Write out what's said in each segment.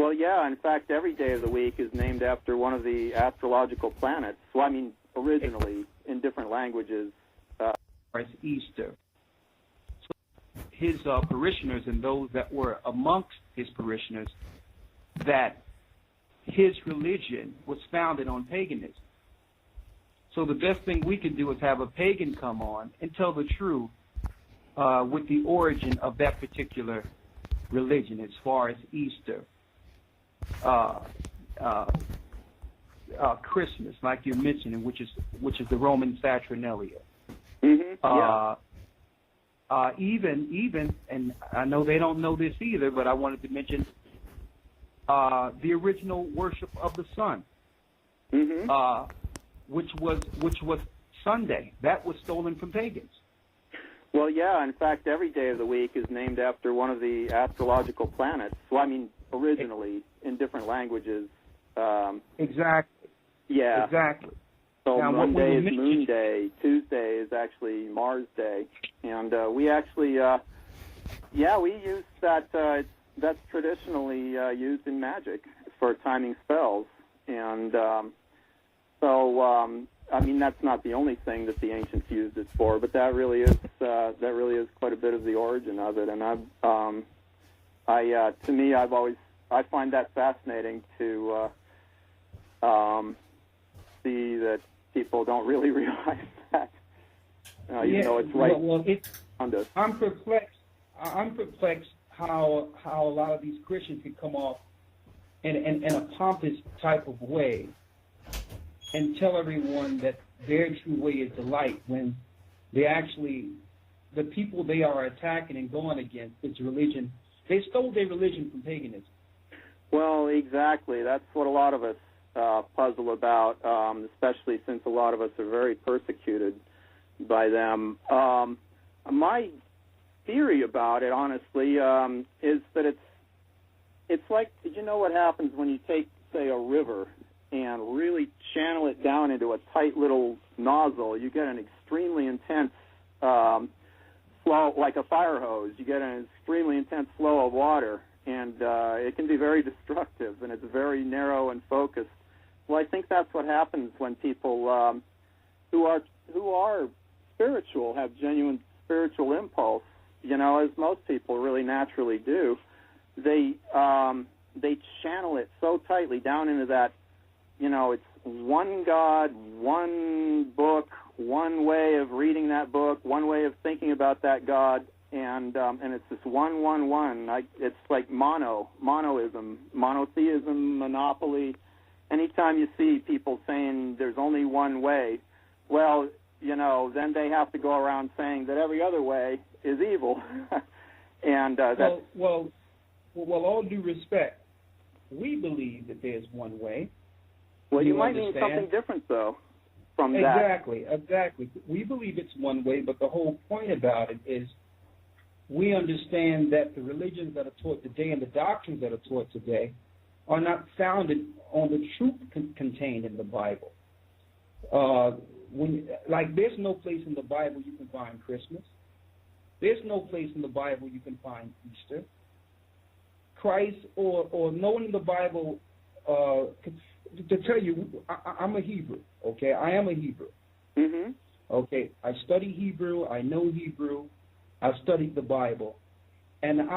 Well, yeah. In fact, every day of the week is named after one of the astrological planets. Well, I mean, originally in different languages. It's Easter. So his parishioners and those that were amongst his parishioners, that his religion was founded on paganism. So the best thing we can do is have a pagan come on and tell the truth with the origin of that particular religion as far as Easter, Christmas, like you're mentioning, which is the Roman Saturnalia. Yeah. Even, and I know they don't know this either, but I wanted to mention the original worship of the sun, which was Sunday. That was stolen from pagans. Well, yeah. In fact, every day of the week is named after one of the astrological planets. Well, I mean, originally in different languages. Exactly. Yeah. Exactly. So now, Monday is Moon Day. Tuesday is actually Mars Day, and we actually, we use that. That's traditionally used in magic for timing spells, and I mean, that's not the only thing that the ancients used it for, but that really is quite a bit of the origin of it. And I find that fascinating to see that people don't really realize that. Even though it's right. Well, I'm perplexed. I'm perplexed how a lot of these Christians can come off in a pompous type of way and tell everyone that their true way is the light, when they actually, the people they are attacking and going against is religion. They stole their religion from paganism. Well, exactly. That's what a lot of us puzzle about, especially since a lot of us are very persecuted by them. My theory about it, honestly, is that it's like, you know what happens when you take, say, a river and really channel it down into a tight little nozzle. You get an extremely intense flow, like a fire hose. You get an extremely intense flow of water, and it can be very destructive, and it's very narrow and focused. Well, I think that's what happens when people who are spiritual, have genuine spiritual impulse, as most people really naturally do. They channel it so tightly down into that, it's one God, one book, one way of reading that book, one way of thinking about that God, and it's this one. It's like monoism, monotheism, monopoly. Anytime you see people saying there's only one way, well, then they have to go around saying that every other way is evil. And that's... Well, all due respect, we believe that there's one way. Well, you might mean something different, though, from that. Exactly. We believe it's one way, but the whole point about it is we understand that the religions that are taught today and the doctrines that are taught today are not founded on the truth contained in the Bible. There's no place in the Bible you can find Christmas. There's no place in the Bible you can find Easter. Christ or no one in the Bible, to tell you, I'm a Hebrew, okay? I am a Hebrew. Mm-hmm. Okay, I study Hebrew, I know Hebrew, I've studied the Bible, and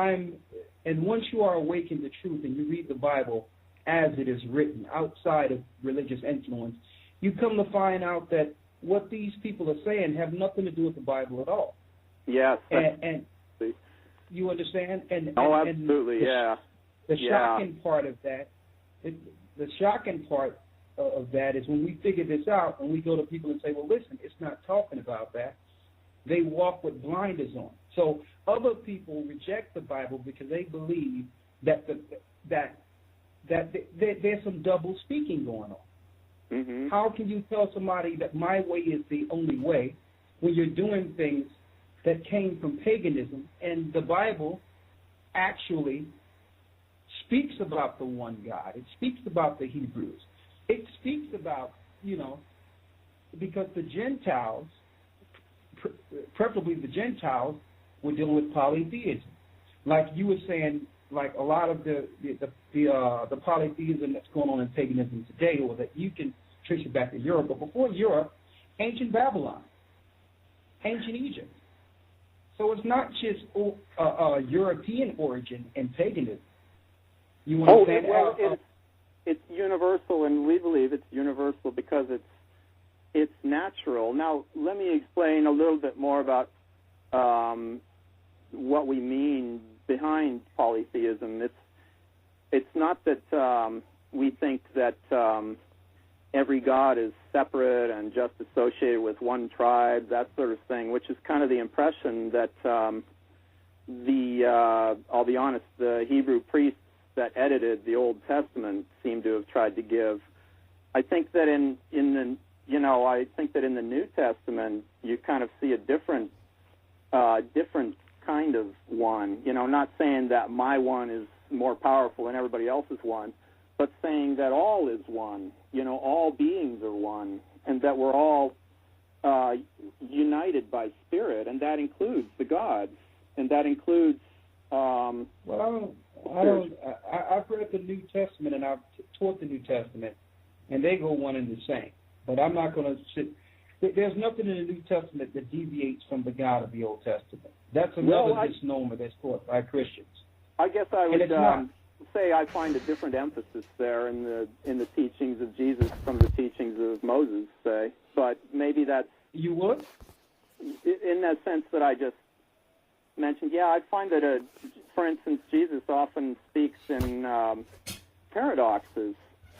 once you are awakened to truth and you read the Bible as it is written, outside of religious influence, you come to find out that what these people are saying have nothing to do with the Bible at all. Yes. And you understand? Absolutely, yeah. The shocking part of that, the shocking part of that is when we figure this out and we go to people and say, well, listen, it's not talking about that. They walk with blinders on. So other people reject the Bible because they believe that there's some double speaking going on. Mm-hmm. How can you tell somebody that my way is the only way when you're doing things that came from paganism, and the Bible actually speaks about the one God. It speaks about the Hebrews. It speaks about, because the Gentiles, preferably the Gentiles, were dealing with polytheism. Like you were saying like a lot of the polytheism that's going on in paganism today, or that you can trace it back to Europe. But before Europe, ancient Babylon, ancient Egypt. So it's not just European origin in paganism. You understand? It's universal, and we believe it's universal because it's natural. Now, let me explain a little bit more about what we mean behind polytheism. It's not that we think that every god is separate and just associated with one tribe, that sort of thing, which is kind of the impression that I'll be honest, the Hebrew priests that edited the Old Testament seem to have tried to give. I think that in the New Testament you kind of see a different kind of one. Not saying that my one is more powerful than everybody else's one, but saying that all is one. All beings are one, and that we're all united by spirit, and that includes the gods, and that includes. I've read the New Testament, and I've taught the New Testament, and they go one and the same. But I'm not going to sit. There's nothing in the New Testament that deviates from the God of the Old Testament. That's another misnomer that's taught by Christians. I guess I would say I find a different emphasis there in the teachings of Jesus from the teachings of Moses, say. But maybe that's... You would? In that sense that I just mentioned, yeah, I find that, for instance, Jesus often speaks in paradoxes,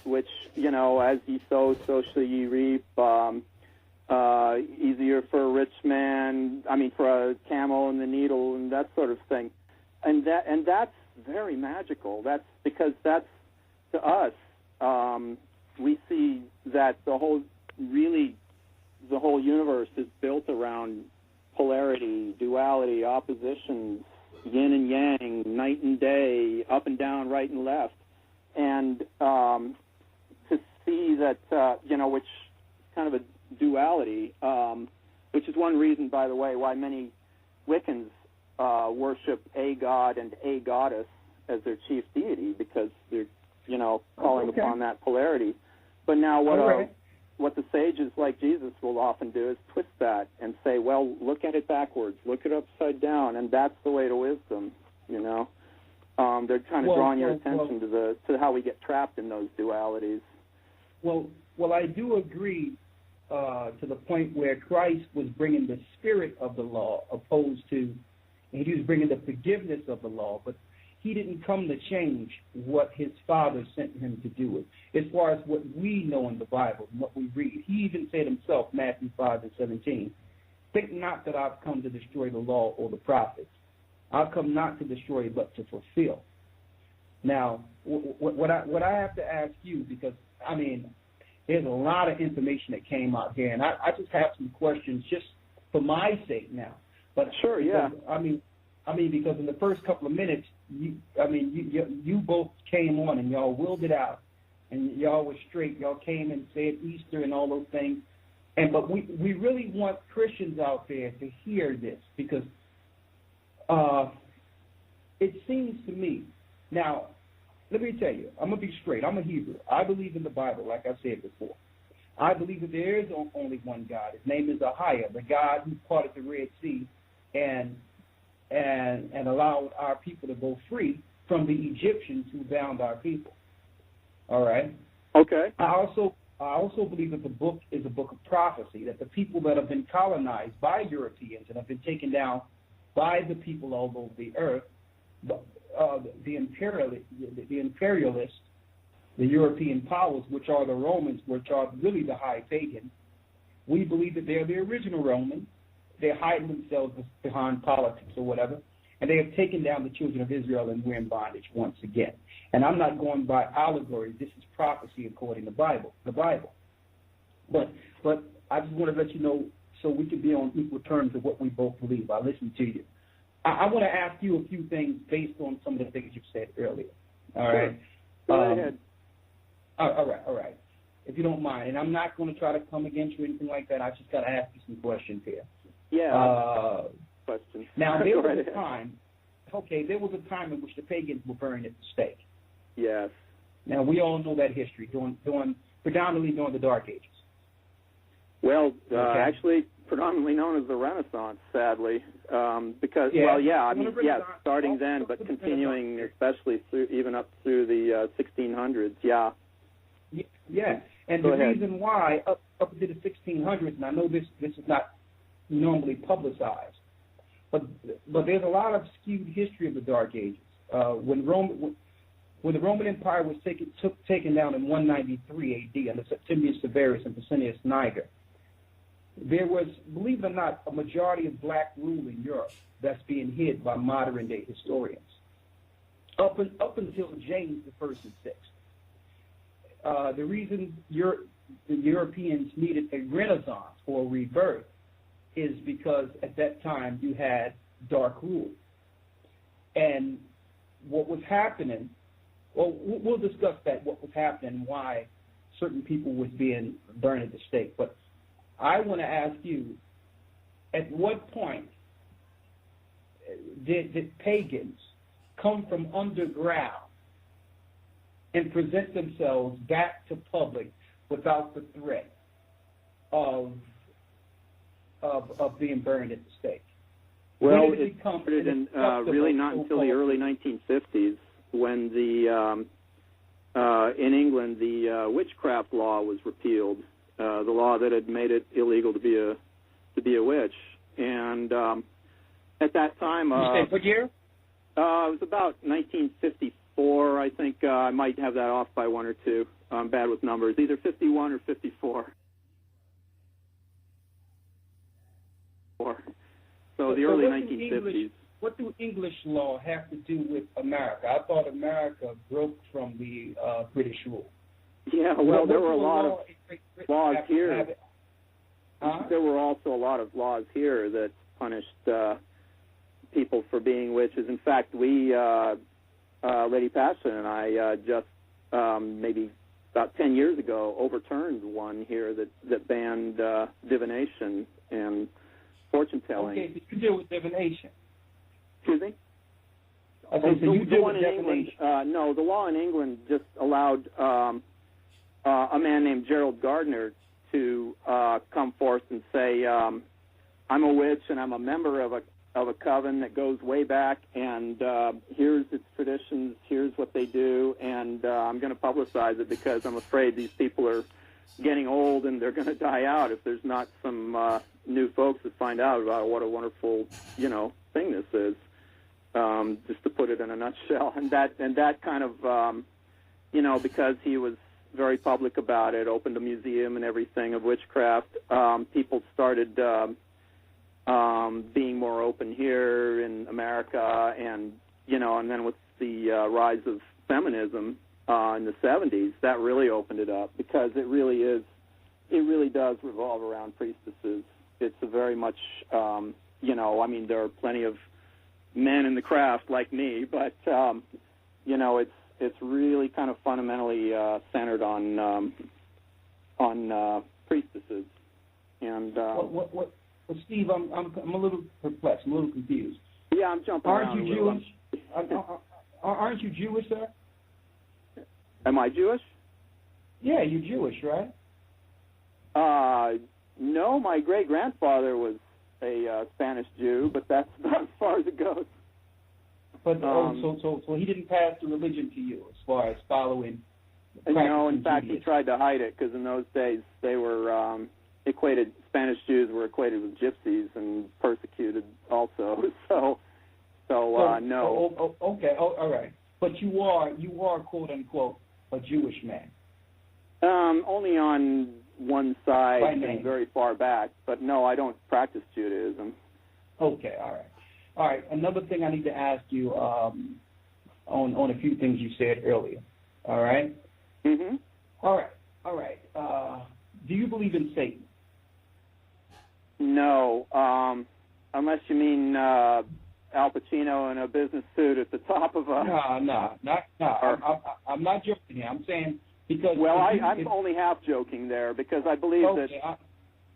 which, as ye sow, so shall ye reap. Easier for a rich man, for a camel and the needle and that sort of thing. And that's very magical. That's because that's, to us, we see that the whole universe is built around polarity, duality, oppositions, yin and yang, night and day, up and down, right and left. And to see that, which kind of a duality, which is one reason, by the way, why many Wiccans worship a god and a goddess as their chief deity, because they're, calling upon that polarity. But now what the sages like Jesus will often do is twist that and say, well, look at it backwards, look at it upside down, and that's the way to wisdom, They're kind of drawing your attention to how we get trapped in those dualities. Well, I do agree to the point where Christ was bringing the spirit of the law opposed to, and he was bringing the forgiveness of the law, but he didn't come to change what his Father sent him to do. As far as what we know in the Bible and what we read, he even said himself, Matthew 5:17, think not that I've come to destroy the law or the prophets. I've come not to destroy but to fulfill. Now, what I have to ask you, because, there's a lot of information that came out here, and I just have some questions just for my sake now. But sure, yeah. Because in the first couple of minutes, you both came on and y'all willed it out, and y'all were straight. Y'all came and said Easter and all those things, but we really want Christians out there to hear this, because it seems to me now. Let me tell you, I'm going to be straight. I'm a Hebrew. I believe in the Bible, like I said before. I believe that there is only one God. His name is Ahia, the God who parted the Red Sea and allowed our people to go free from the Egyptians who bound our people. All right? Okay. I also believe that the book is a book of prophecy, that the people that have been colonized by Europeans and have been taken down by the people all over the earth, the imperialists, the European powers, which are the Romans, which are really the high pagan, we believe that they're the original Romans. They're hiding themselves behind politics or whatever, and they have taken down the children of Israel, and we're in bondage once again. And I'm not going by allegory. This is prophecy according to the Bible. But I just want to let you know so we can be on equal terms of what we both believe. I listen to you. I want to ask you a few things based on some of the things you've said earlier. All right? Go ahead. All right. If you don't mind. And I'm not going to try to come against you or anything like that. I just got to ask you some questions here. Yeah. Questions. Now, there was a time okay, there was a time in which the pagans were burned at the stake. Yes. Now, we all know that history, predominantly during the Dark Ages. Well, Okay. actually, predominantly known as the Renaissance, sadly, because starting then, but continuing, especially even up through the 1600s. Yeah. Yeah, and Go the ahead. reason why up to the 1600s, and I know this is not normally publicized, but there's a lot of skewed history of the Dark Ages. When the Roman Empire was taken down in 193 A.D. under Septimius Severus and Pescennius Niger, there was, believe it or not, a majority of black rule in Europe that's being hid by modern-day historians. Up until James I and VI. The reason the Europeans needed a renaissance or a rebirth is because at that time you had dark rule. And what was happening, well, we'll discuss that, what was happening, why certain people was being burned at the stake. But I want to ask you, at what point did pagans come from underground and present themselves back to public without the threat of being burned at the stake? Well, it started really not until the early 1950s when in England the witchcraft law was repealed, the law that had made it illegal to be a witch. And at that time, you say what year? It was about 1954, I think. I might have that off by one or two. I'm bad with numbers, either 51 or 54. So the early 1950s. What do English law have to do with America? I thought America broke from the British rule. Yeah, well, there were a lot of laws here. Huh? There were also a lot of laws here that punished people for being witches. In fact, we, Lady Passion and I, just maybe about 10 years ago, overturned one here that banned divination and fortune telling. Okay, so you deal with divination. Excuse me? Okay, so you deal with divination. No, the law in England just allowed a man named Gerald Gardner to come forth and say, I'm a witch and I'm a member of a coven that goes way back, and here's its traditions, here's what they do, and I'm going to publicize it because I'm afraid these people are getting old and they're going to die out if there's not some new folks that find out about what a wonderful, thing this is. Just to put it in a nutshell, and that kind of, because he was very public about it, opened a museum and everything of witchcraft. People started being more open here in America, and and then with the rise of feminism in the 70s, that really opened it up because it really does revolve around priestesses. It's a very much, there are plenty of men in the craft like me, but it's really kind of fundamentally centered on priestesses. And Well, Steve, I'm a little perplexed. I'm a little confused. Yeah, I'm jumping around. Aren't you Jewish? Aren't you Jewish, sir? Am I Jewish? Yeah, you're Jewish, right? No, my great-grandfather was a Spanish Jew, but that's about as far as it goes. But so he didn't pass the religion to you as far as following. No, in fact, he tried to hide it because in those days they were Spanish Jews were equated with gypsies and persecuted also. So no. Okay, all right. But you are quote unquote a Jewish man. Only on one side and very far back, but no, I don't practice Judaism. Okay, all right. Another thing I need to ask you on a few things you said earlier. All right. Mhm. All right. Do you believe in Satan? No, unless you mean Al Pacino in a business suit at the top of a. No. I'm not joking here. I'm saying because. Well, I'm only half joking there because I believe that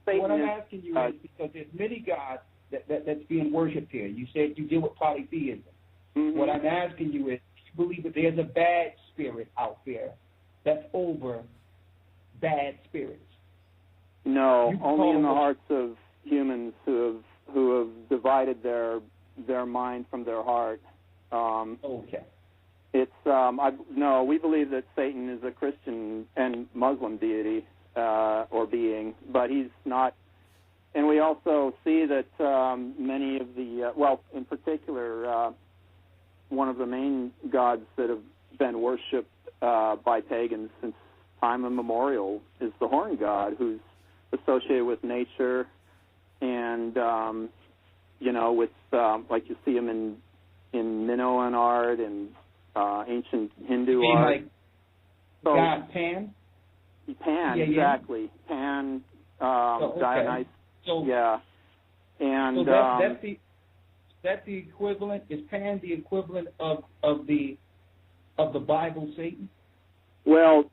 Satan what I'm asking you is because there's many gods that's being worshipped here. You said you deal with polytheism. Mm-hmm. What I'm asking you is, do you believe that there's a bad spirit out there that's over bad spirits? No, only in the hearts of humans who have divided their mind from their heart. Okay. It's no. We believe that Satan is a Christian and Muslim deity or being, but he's not. And we also see that many of the in particular, one of the main gods that have been worshipped by pagans since time immemorial is the horn god, who's associated with nature, and with like you see him in Minoan art and ancient Hindu art. Like God Pan? Pan, exactly. Pan, okay. Dionysus. Yeah, and so that's the equivalent. Is Pan the equivalent of the Bible Satan? Well,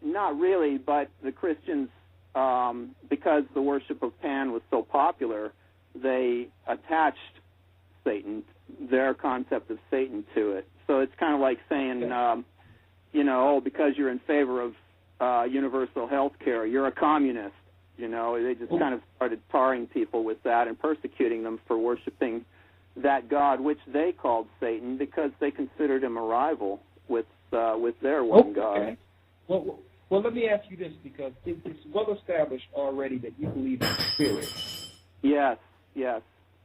not really, but the Christians, because the worship of Pan was so popular, they attached Satan, their concept of Satan, to it. So it's kind of like saying, because you're in favor of universal health care, you're a communist. They just kind of started tarring people with that and persecuting them for worshiping that god, which they called Satan, because they considered him a rival with their one god. Well, let me ask you this, because it's well established already that you believe in spirits. Yes.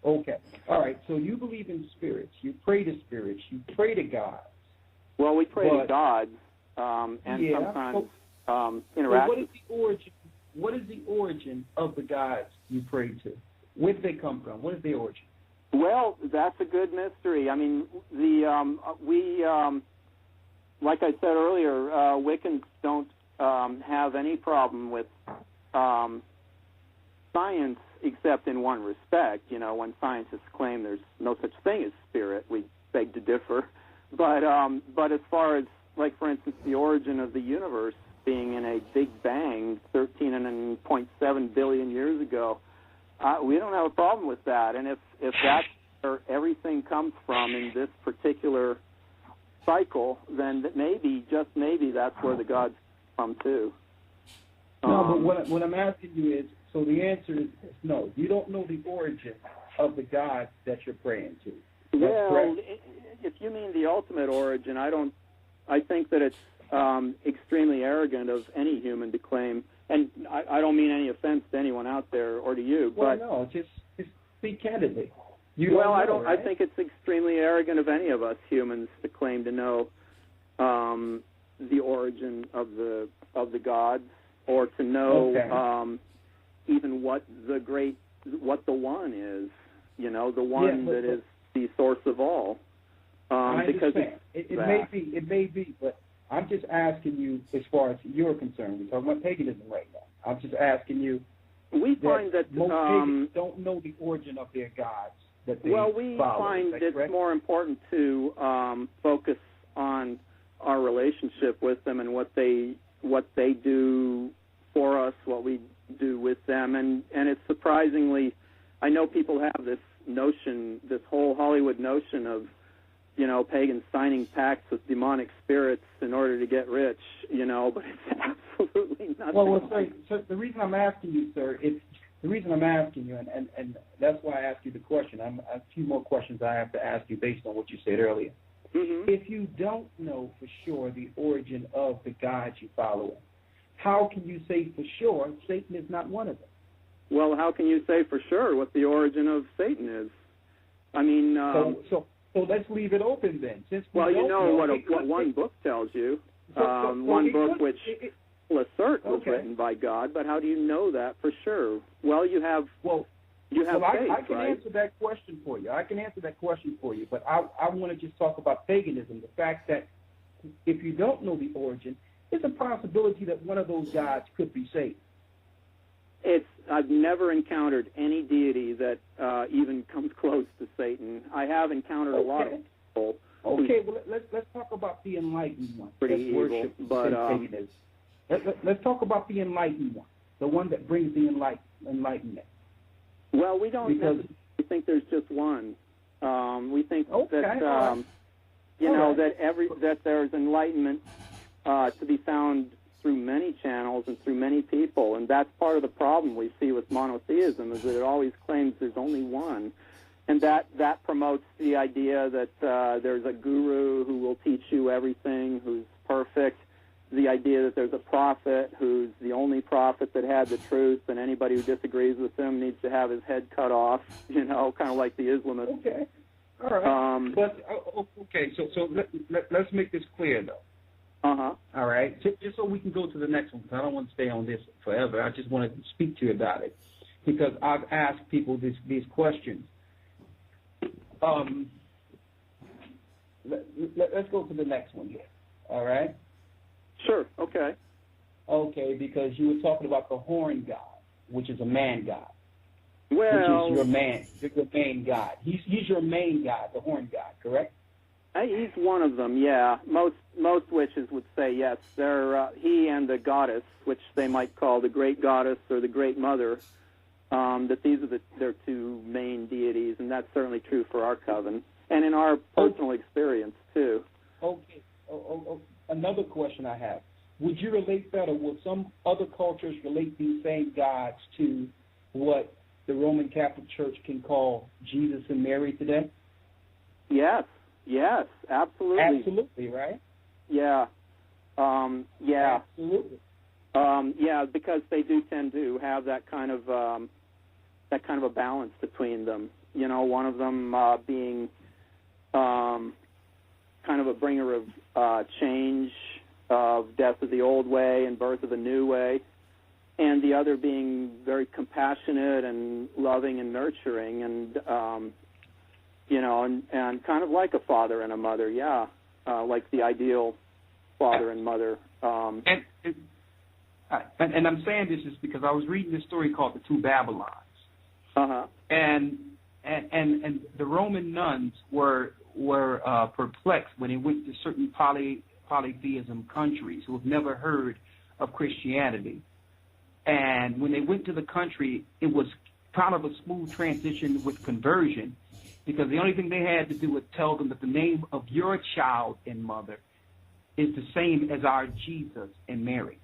Okay. All right. So you believe in spirits. You pray to spirits. You pray to gods. Well, we pray to gods, and sometimes interact. So what is the origin of the gods you pray to? Where did they come from? What is their origin? Well, that's a good mystery. I mean, like I said earlier, Wiccans don't have any problem with science, except in one respect. When scientists claim there's no such thing as spirit, we beg to differ. But as far as, like, for instance, the origin of the universe being in a big bang 13.7 billion years ago, we don't have a problem with that. And if that's where everything comes from in this particular cycle, then maybe, just maybe, that's where the gods come too. No, but what I'm asking you is, so the answer is no. You don't know the origin of the gods that you're praying to. Well, if you mean the ultimate origin, I think that it's extremely arrogant of any human to claim, and I don't mean any offense to anyone out there or to you, but no, just speak candidly. I think it's extremely arrogant of any of us humans to claim to know the origin of the gods, or to know even what the one is. The one that is the source of all. I because understand. It may be, but I'm just asking you, as far as you're concerned, we're talking about paganism right now. I'm just asking you. We find that most pagans don't know the origin of their gods that they follow. We find it's more important to focus on our relationship with them and what they do for us, what we do with them, and it's surprisingly, I know people have this notion, this whole Hollywood notion of pagans signing pacts with demonic spirits in order to get rich, but it's absolutely nothing. Well, sir, the reason I'm asking you, sir, and that's why I asked you the question. I have a few more questions I have to ask you based on what you said earlier. Mm-hmm. If you don't know for sure the origin of the gods you follow, how can you say for sure Satan is not one of them? Well, how can you say for sure what the origin of Satan is? I mean, so let's leave it open then. Since what one book tells you, one book which will assert was written by God, but how do you know that for sure? Well, you have faith, I can answer that question for you. But I want to just talk about paganism. The fact that if you don't know the origin, it's a possibility that one of those gods could be Satan. I've never encountered any deity that even comes close to Satan. I have encountered a lot of people. Okay, well, let's talk about the enlightened one. Pretty evil, but let's talk about the enlightened one, the one that brings the enlightenment. Well, we don't necessarily think there's just one. We think Okay, that all right. that there's enlightenment to be found through many channels and through many people, and that's part of the problem we see with monotheism, is that it always claims there's only one, and that promotes the idea that there's a guru who will teach you everything, who's perfect, the idea that there's a prophet who's the only prophet that had the truth, and anybody who disagrees with him needs to have his head cut off, kind of like the Islamists. Okay. All right. Okay, so let's make this clear, though. Uh-huh. All right? Just so we can go to the next one, because I don't want to stay on this forever. I just wanted to speak to you about it, because I've asked people these questions. Let's go to the next one here. All right? Sure, okay. Okay, because you were talking about the horn god, which is a man god. Well, which is your main god. He's your main god, the horn god, correct? He's one of them, yeah. Most witches would say yes. They're he and the goddess, which they might call the great goddess or the great mother. That these are their two main deities, and that's certainly true for our coven and in our personal experience too. Okay. Another question I have: would you relate that, or will some other cultures relate these same gods to what the Roman Catholic Church can call Jesus and Mary today? Yes, absolutely. Absolutely, right? Yeah. Absolutely. Because they do tend to have that kind of a balance between them. One of them being kind of a bringer of change, of death of the old way and birth of a new way, and the other being very compassionate and loving and nurturing, and and kind of like a father and a mother, like the ideal father and mother. And I'm saying this is because I was reading this story called The Two Babylons. Uh-huh. And the Roman nuns were perplexed when they went to certain polytheism countries who have never heard of Christianity. And when they went to the country, it was kind of a smooth transition with conversion, because the only thing they had to do was tell them that the name of your child and mother is the same as our Jesus and Mary.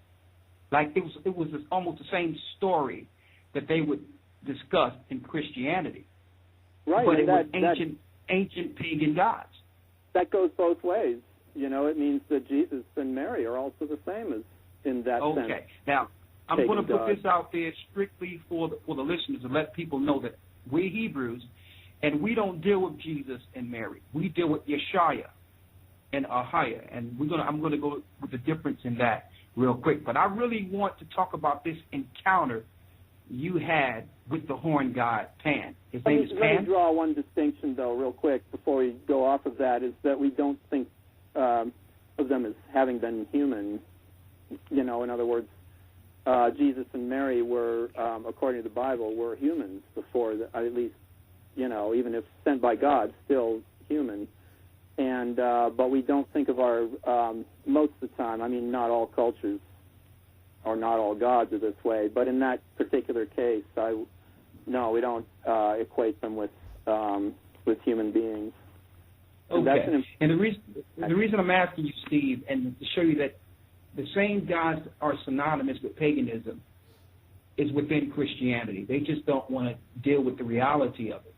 Like it was almost the same story that they would discuss in Christianity. Right. But it was ancient pagan gods. That goes both ways. It means that Jesus and Mary are also the same as in that sense. Okay. Now, I'm going to put this out there strictly for the listeners and let people know that we're Hebrews, and we don't deal with Jesus and Mary. We deal with Yeshua and Ahiah, and I'm going to go with the difference in that real quick. But I really want to talk about this encounter you had with the horn god Pan. His name is Pan. Let me draw one distinction, though, real quick before we go off of that, is that we don't think of them as having been human. In other words, Jesus and Mary were, according to the Bible, were humans before, at least, even if sent by God, still human. And but we don't think of our, most of the time, not all cultures or not all gods are this way, but in that particular case, no, we don't equate them with human beings. Okay. And the reason I'm asking you, Steve, and to show you that the same gods are synonymous with paganism is within Christianity. They just don't want to deal with the reality of it.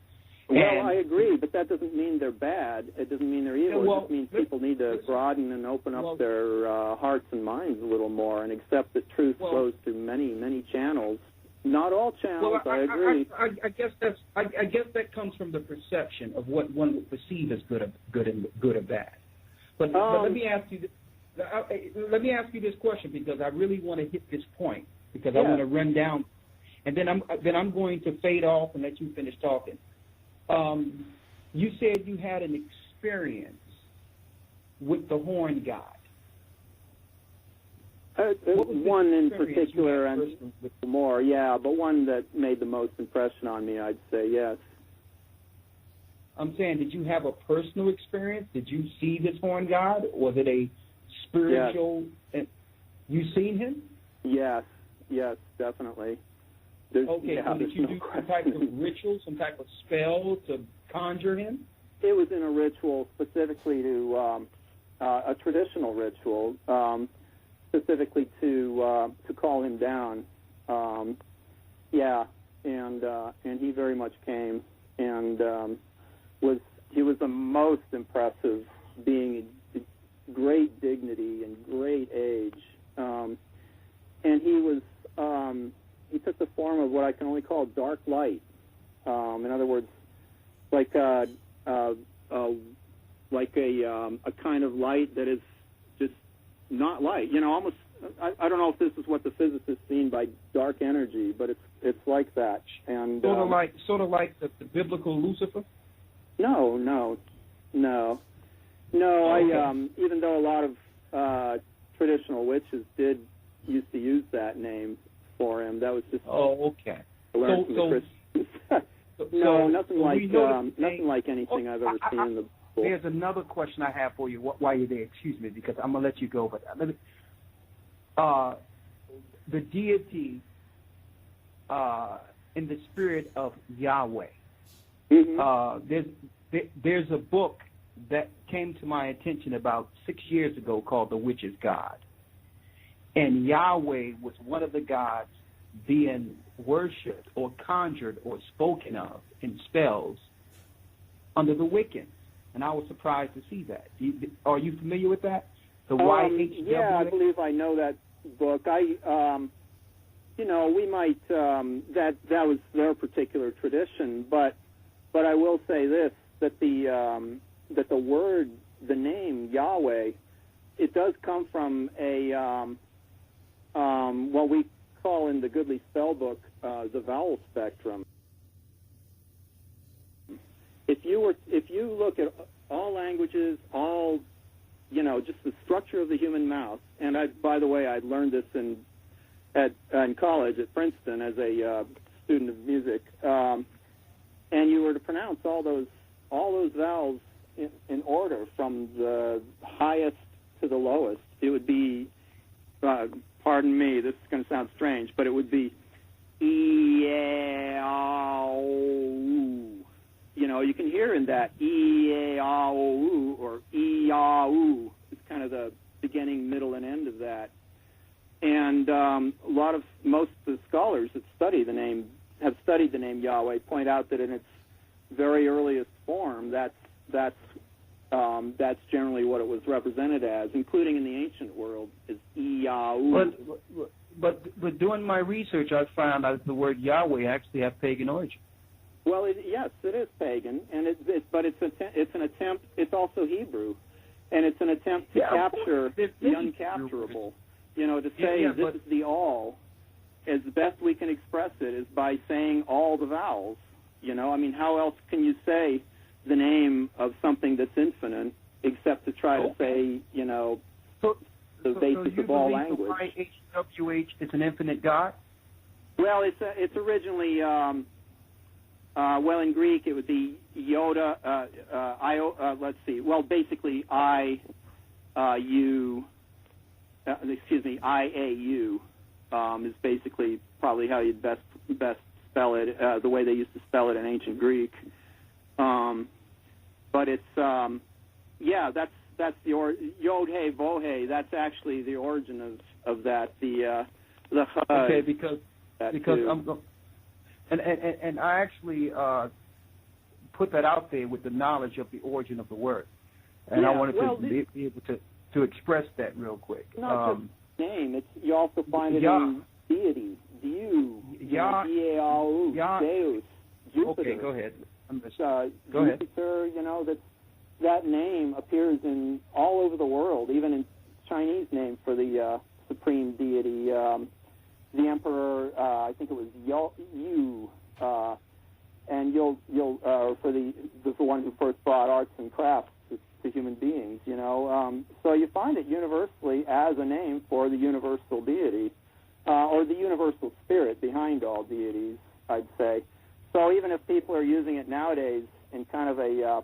Well, I agree, but that doesn't mean they're bad. It doesn't mean they're evil. It just means people need to broaden and open up their hearts and minds a little more and accept that truth flows through many, many channels. Not all channels, I agree. I guess that comes from the perception of what one would perceive as good or bad. But let me ask you this question, because I really want to hit this point, because I want to run down, and then I'm going to fade off and let you finish talking. You said you had an experience with the horn god. One in particular, and more, but one that made the most impression on me, I'd say, yes. I'm saying, did you have a personal experience? Did you see this horn god? Was it a spiritual? Yes. You seen him? Yes, definitely. So did you do some type of ritual, some type of spell to conjure him? It was in a ritual specifically to a traditional ritual, specifically to call him down. And he very much came, and he was the most impressive being, great dignity and great age, and he took the form of what I can only call dark light. In other words, like a kind of light that is just not light. Almost. I don't know if this is what the physicists mean by dark energy, but it's like that. And sort of like the biblical Lucifer. No. Okay. Even though a lot of traditional witches used to use that name for him, that was just okay. Learned from the Christians. No, nothing like anything I've ever seen in the book. There's another question I have for you while you're there. Excuse me, because I'm gonna let you go. But the deity in the spirit of Yahweh. Mm-hmm. There's a book that came to my attention about 6 years ago called The Witch's God. And Yahweh was one of the gods being worshipped or conjured or spoken of in spells under the Wiccans. And I was surprised to see that. Are you familiar with that? The YHWH? Yeah, I believe I know that book. We might, that was their particular tradition, but I will say this, that the word, the name Yahweh, it does come from what we call in the Goodly Spell Book the vowel spectrum. If you look at all languages, just the structure of the human mouth, and by the way, I learned this in college at Princeton as a student of music, and you were to pronounce all those vowels in order from the highest to the lowest, it would be, pardon me, this is going to sound strange, but it would be E-A-O-U. You can hear in that E-A-O-U or E-A-O-U. It's kind of the beginning, middle, and end of that. And most of the scholars that have studied the name Yahweh point out that in its very earliest form, that's generally what it was represented as, including in the ancient world, is E-A-O-U. But doing my research, I found out the word Yahweh actually has pagan origin. Well, yes, it is pagan, and but it's an attempt. It's also Hebrew, and it's an attempt to capture the uncapturable. To say this is the all, as best we can express it is by saying all the vowels. How else can you say the name of something that's infinite except to try to say, the basis of all language? So YHWH is an infinite God? Well, it's originally, in Greek it would be Yoda, let's see, well, basically I-A-U is basically probably how you'd best spell it, the way they used to spell it in ancient Greek. But it's, that's the Yod He Vohe. That's actually the origin of that. The Chud. Okay, because I'm and I actually put that out there with the knowledge of the origin of the word, and I wanted to be able to express that real quick. Not just name. You also find it in deity, Deus, Deus, Jupiter. Okay, go ahead. Go ahead. Jupiter, that name appears in all over the world, even in Chinese name for the supreme deity. The emperor, I think it was Yu, and you'll for the one who first brought arts and crafts to human beings. So you find it universally as a name for the universal deity, or the universal spirit behind all deities, I'd say. So even if people are using it nowadays in kind of a,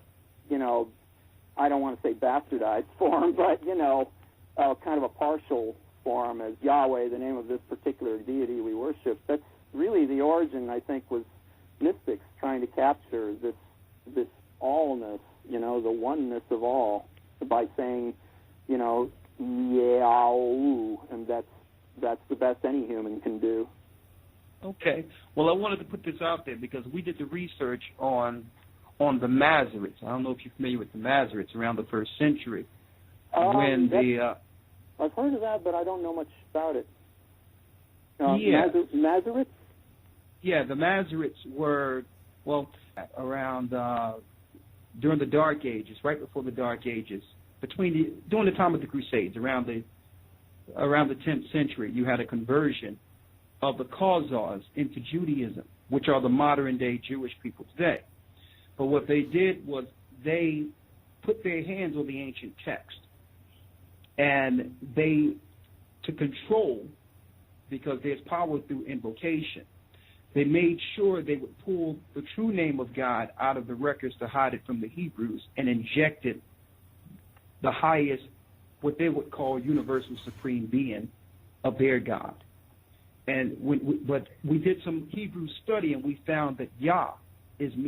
I don't want to say bastardized form, but kind of a partial form as Yahweh, the name of this particular deity we worship, that's really the origin, I think, was mystics trying to capture this allness, the oneness of all, by saying, yeah, and that's the best any human can do. Okay. Well, I wanted to put this out there because we did the research on the Masoretes. I don't know if you're familiar with the Masoretes around the 1st century. I've heard of that, but I don't know much about it. Masoretes? Yeah, the Masoretes were, around during the Dark Ages, right before the Dark Ages, during the time of the Crusades, around the 10th century, you had a conversion of the Khazars into Judaism, which are the modern-day Jewish people today. But what they did was they put their hands on the ancient text, and to control, because there's power through invocation, they made sure they would pull the true name of God out of the records to hide it from the Hebrews and injected the highest, what they would call universal supreme being of their God. But we did some Hebrew study, and we found that Yah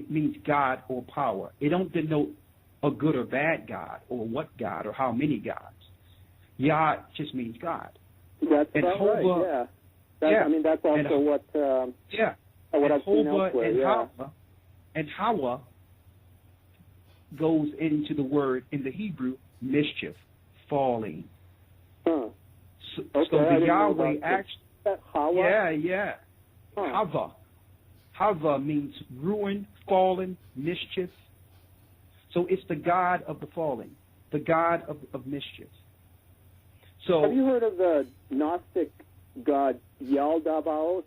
means God or power. It don't denote a good or bad God or what God or how many gods. Yah just means God. That's right, yeah. That's also what I've seen elsewhere. And Hawa goes into the word in the Hebrew, mischief, falling. Huh. So the Yahweh actually... Hawa? Yeah. Huh. Hava means ruin, fallen, mischief. So it's the God of the falling, the God of mischief. So have you heard of the Gnostic god Yaldabaoth?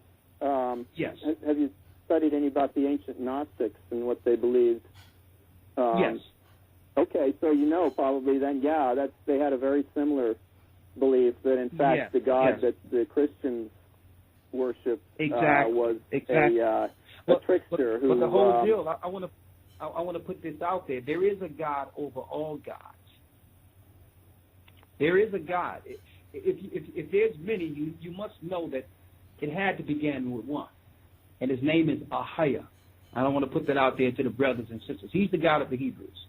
Yes. Have you studied any about the ancient Gnostics and what they believed? Yes. Okay, so probably then, they had a very similar belief that in fact the God that the Christians worship was a trickster who. But the whole deal, I want to put this out there. There is a God over all gods. There is a God. If there's many, you must know that it had to begin with one, and his name is Ahaya. I don't want to put that out there to the brothers and sisters. He's the God of the Hebrews.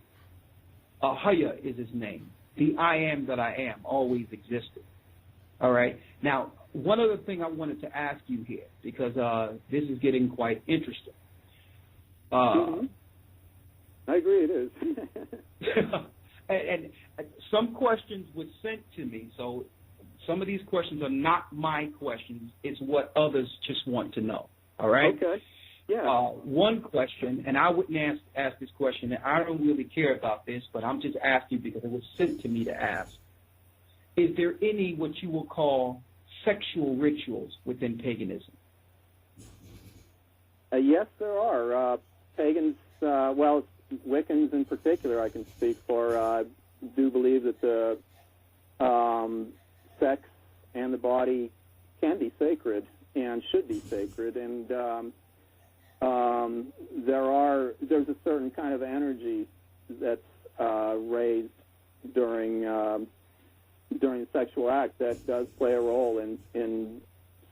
Ahaya is his name. The I am that I am always existed. All right? Now, one other thing I wanted to ask you here, because this is getting quite interesting. I agree it is. and some questions were sent to me, so some of these questions are not my questions. It's what others just want to know. All right? Okay. Yeah. One question, and I wouldn't ask this question, and I don't really care about this, but I'm just asking because it was sent to me to ask. Is there any what you will call sexual rituals within paganism? Yes, there are. Pagans, Wiccans in particular, I can speak for, do believe that the sex and the body can be sacred and should be sacred, and there's a certain kind of energy that's raised during the sexual act that does play a role in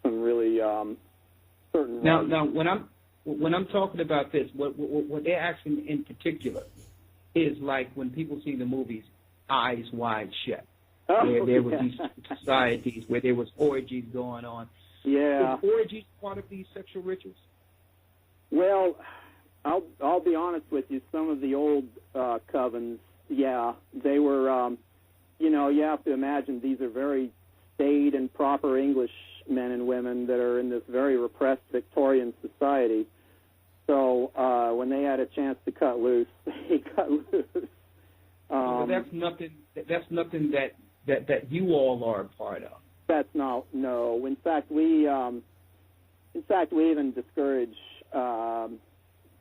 some really certain. Now, when I'm talking about this, what they're asking in particular is like when people see the movies Eyes Wide Shut, where there were these societies where there was orgies going on. Yeah. Is orgies part of these sexual rituals? Well, I'll be honest with you. Some of the old covens, they were. You have to imagine these are very staid and proper English men and women that are in this very repressed Victorian society. So when they had a chance to cut loose, they cut loose. That's nothing. That's nothing that you all are a part of. That's not. No. In fact, we even discourage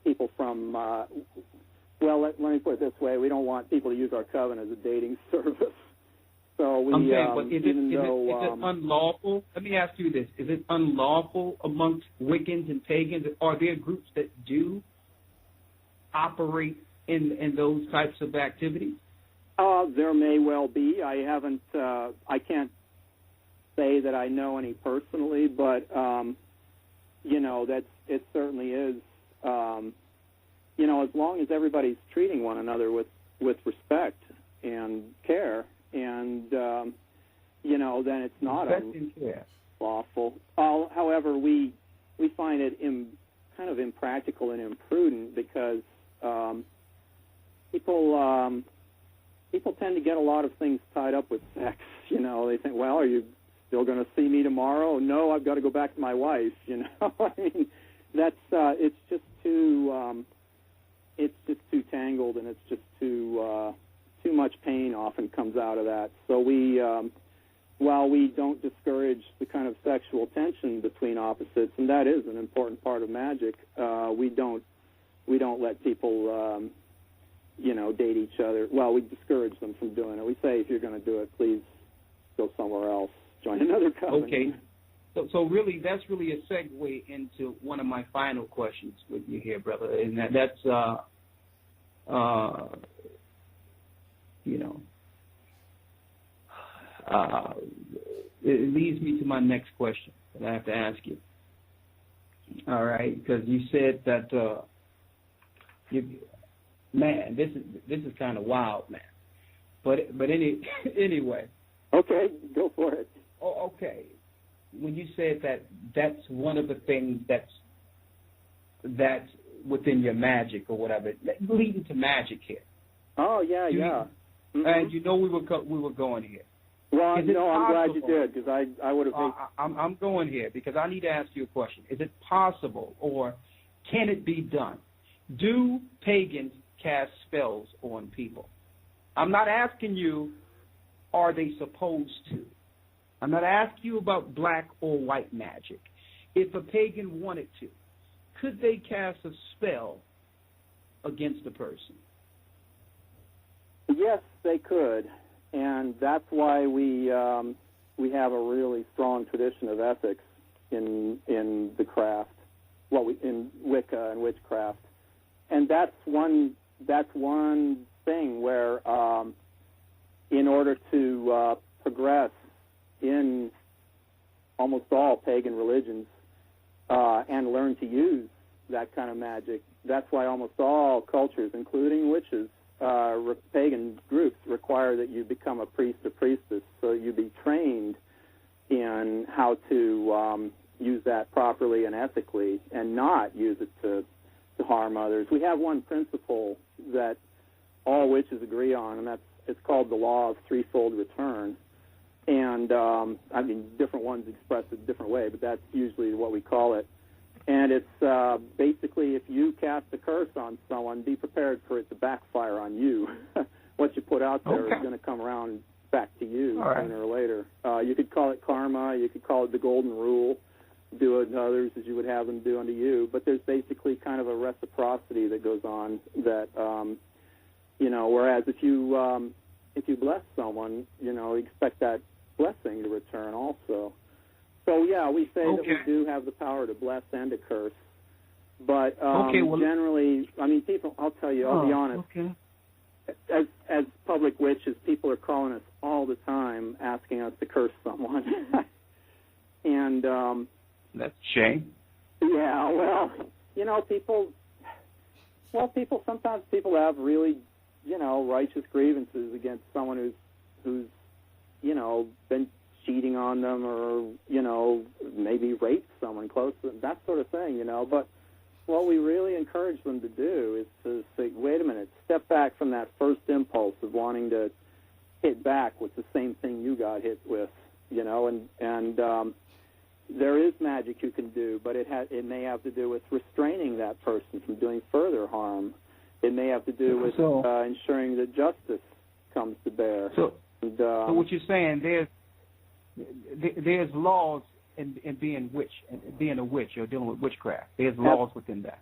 people from. Let me put it this way: we don't want people to use our coven as a dating service. So we, but is it unlawful? Let me ask you this: is it unlawful amongst Wiccans and Pagans? Are there groups that do operate in those types of activities? There may well be. I haven't. I can't say that I know any personally, but it certainly is. as long as everybody's treating one another with respect and care, and then it's not unlawful. However, we find it kind of impractical and imprudent because people tend to get a lot of things tied up with sex. They think, well, are you still going to see me tomorrow? No, I've got to go back to my wife. I mean, that's it's just too tangled, and it's just too much pain often comes out of that. So we, while we don't discourage the kind of sexual tension between opposites, and that is an important part of magic, we don't let people date each other. Well, we discourage them from doing it. We say, if you're going to do it, please go somewhere else, join another covenant. Okay. So really, that's really a segue into one of my final questions with you here, brother, and that's it leads me to my next question that I have to ask you. All right, because you said that man, this is kind of wild, man. But anyway. Okay, go for it. Oh, okay. When you said that's one of the things that's within your magic or whatever, leading to magic here. Oh yeah, yeah. Mm-hmm. And we were going here. Well, no, I'm glad you did, because I would have. I'm going here because I need to ask you a question. Is it possible, or can it be done? Do pagans cast spells on people? I'm not asking you, are they supposed to? I'm not asking you about black or white magic. If a pagan wanted to, could they cast a spell against a person? Yes, they could, and that's why we have a really strong tradition of ethics in the craft. Well, in Wicca and witchcraft, and that's one thing where, in order to progress in almost all pagan religions and learn to use that kind of magic, that's why almost all cultures, including witches, pagan groups, require that you become a priest or priestess, so you be trained in how to use that properly and ethically, and not use it to harm others. We have one principle that all witches agree on, and it's called the law of threefold return. And different ones express it a different way, but that's usually what we call it. And it's basically, if you cast a curse on someone, be prepared for it to backfire on you. What you put out there is going to come around back to you sooner or later. You could call it karma. You could call it the golden rule. Do unto others as you would have them do unto you. But there's basically kind of a reciprocity that goes on that, whereas if you bless someone, expect that blessing to return also. So, yeah, we say that we do have the power to bless and to curse. But generally, people, I'll tell you, I'll be honest, as public witches, people are calling us all the time asking us to curse someone. And that's a shame. Yeah, well, sometimes people have really, righteous grievances against someone who's been cheating on them, or, maybe raped someone close to them, that sort of thing, But what we really encourage them to do is to say, wait a minute, step back from that first impulse of wanting to hit back with the same thing you got hit with, and there is magic you can do, but it may have to do with restraining that person from doing further harm. It may have to do with ensuring that justice comes to bear. So what you're saying, there's laws in being a witch or dealing with witchcraft. There's laws within that.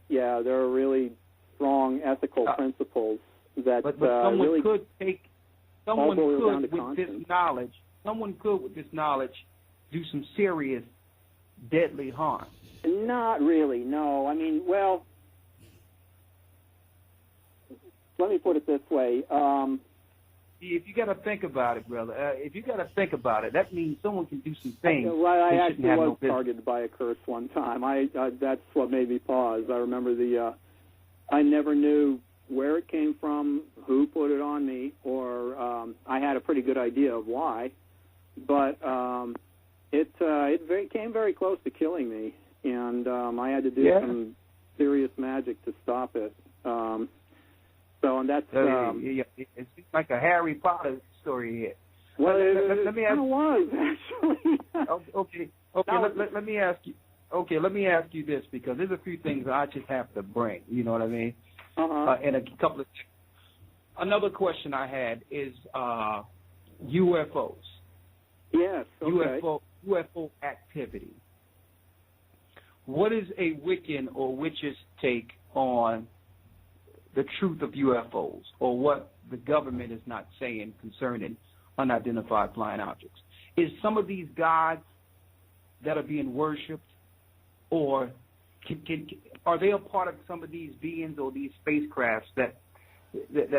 Yeah, there are really strong ethical principles that. But someone really could with this knowledge do some serious, deadly harm. Not really, no. Let me put it this way. If you got to think about it, brother, that means someone can do some things. Right, I actually was targeted by a curse one time. That's what made me pause. I remember I never knew where it came from, who put it on me, or I had a pretty good idea of why, but it came very close to killing me, and I had to do some serious magic to stop it. And that's it seems like a Harry Potter story here. Well, let me ask. It was actually. Okay. Let me ask you. Okay, let me ask you this, because there's a few things I just have to bring. You know what I mean? And a couple of. Another question I had is UFOs. Yes. Okay. UFO activity. What is a Wiccan or witch's take on the truth of UFOs, or what the government is not saying concerning unidentified flying objects? Is some of these gods that are being worshipped, or are they a part of some of these beings or these spacecrafts that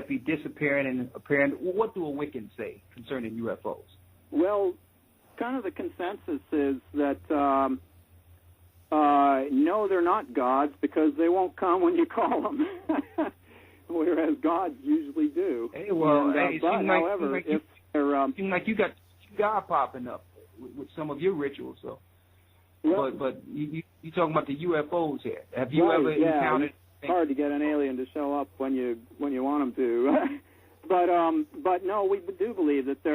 be disappearing and appearing? What do a Wiccan say concerning UFOs? Well, kind of the consensus is that no, they're not gods, because they won't come when you call them, whereas gods usually do. Hey, well, however, if they're seem like you got God popping up with some of your rituals, so. Well, but you talking about the UFOs here? Have you ever encountered? It's hard to get an alien to show up when you want them to. but no, we do believe that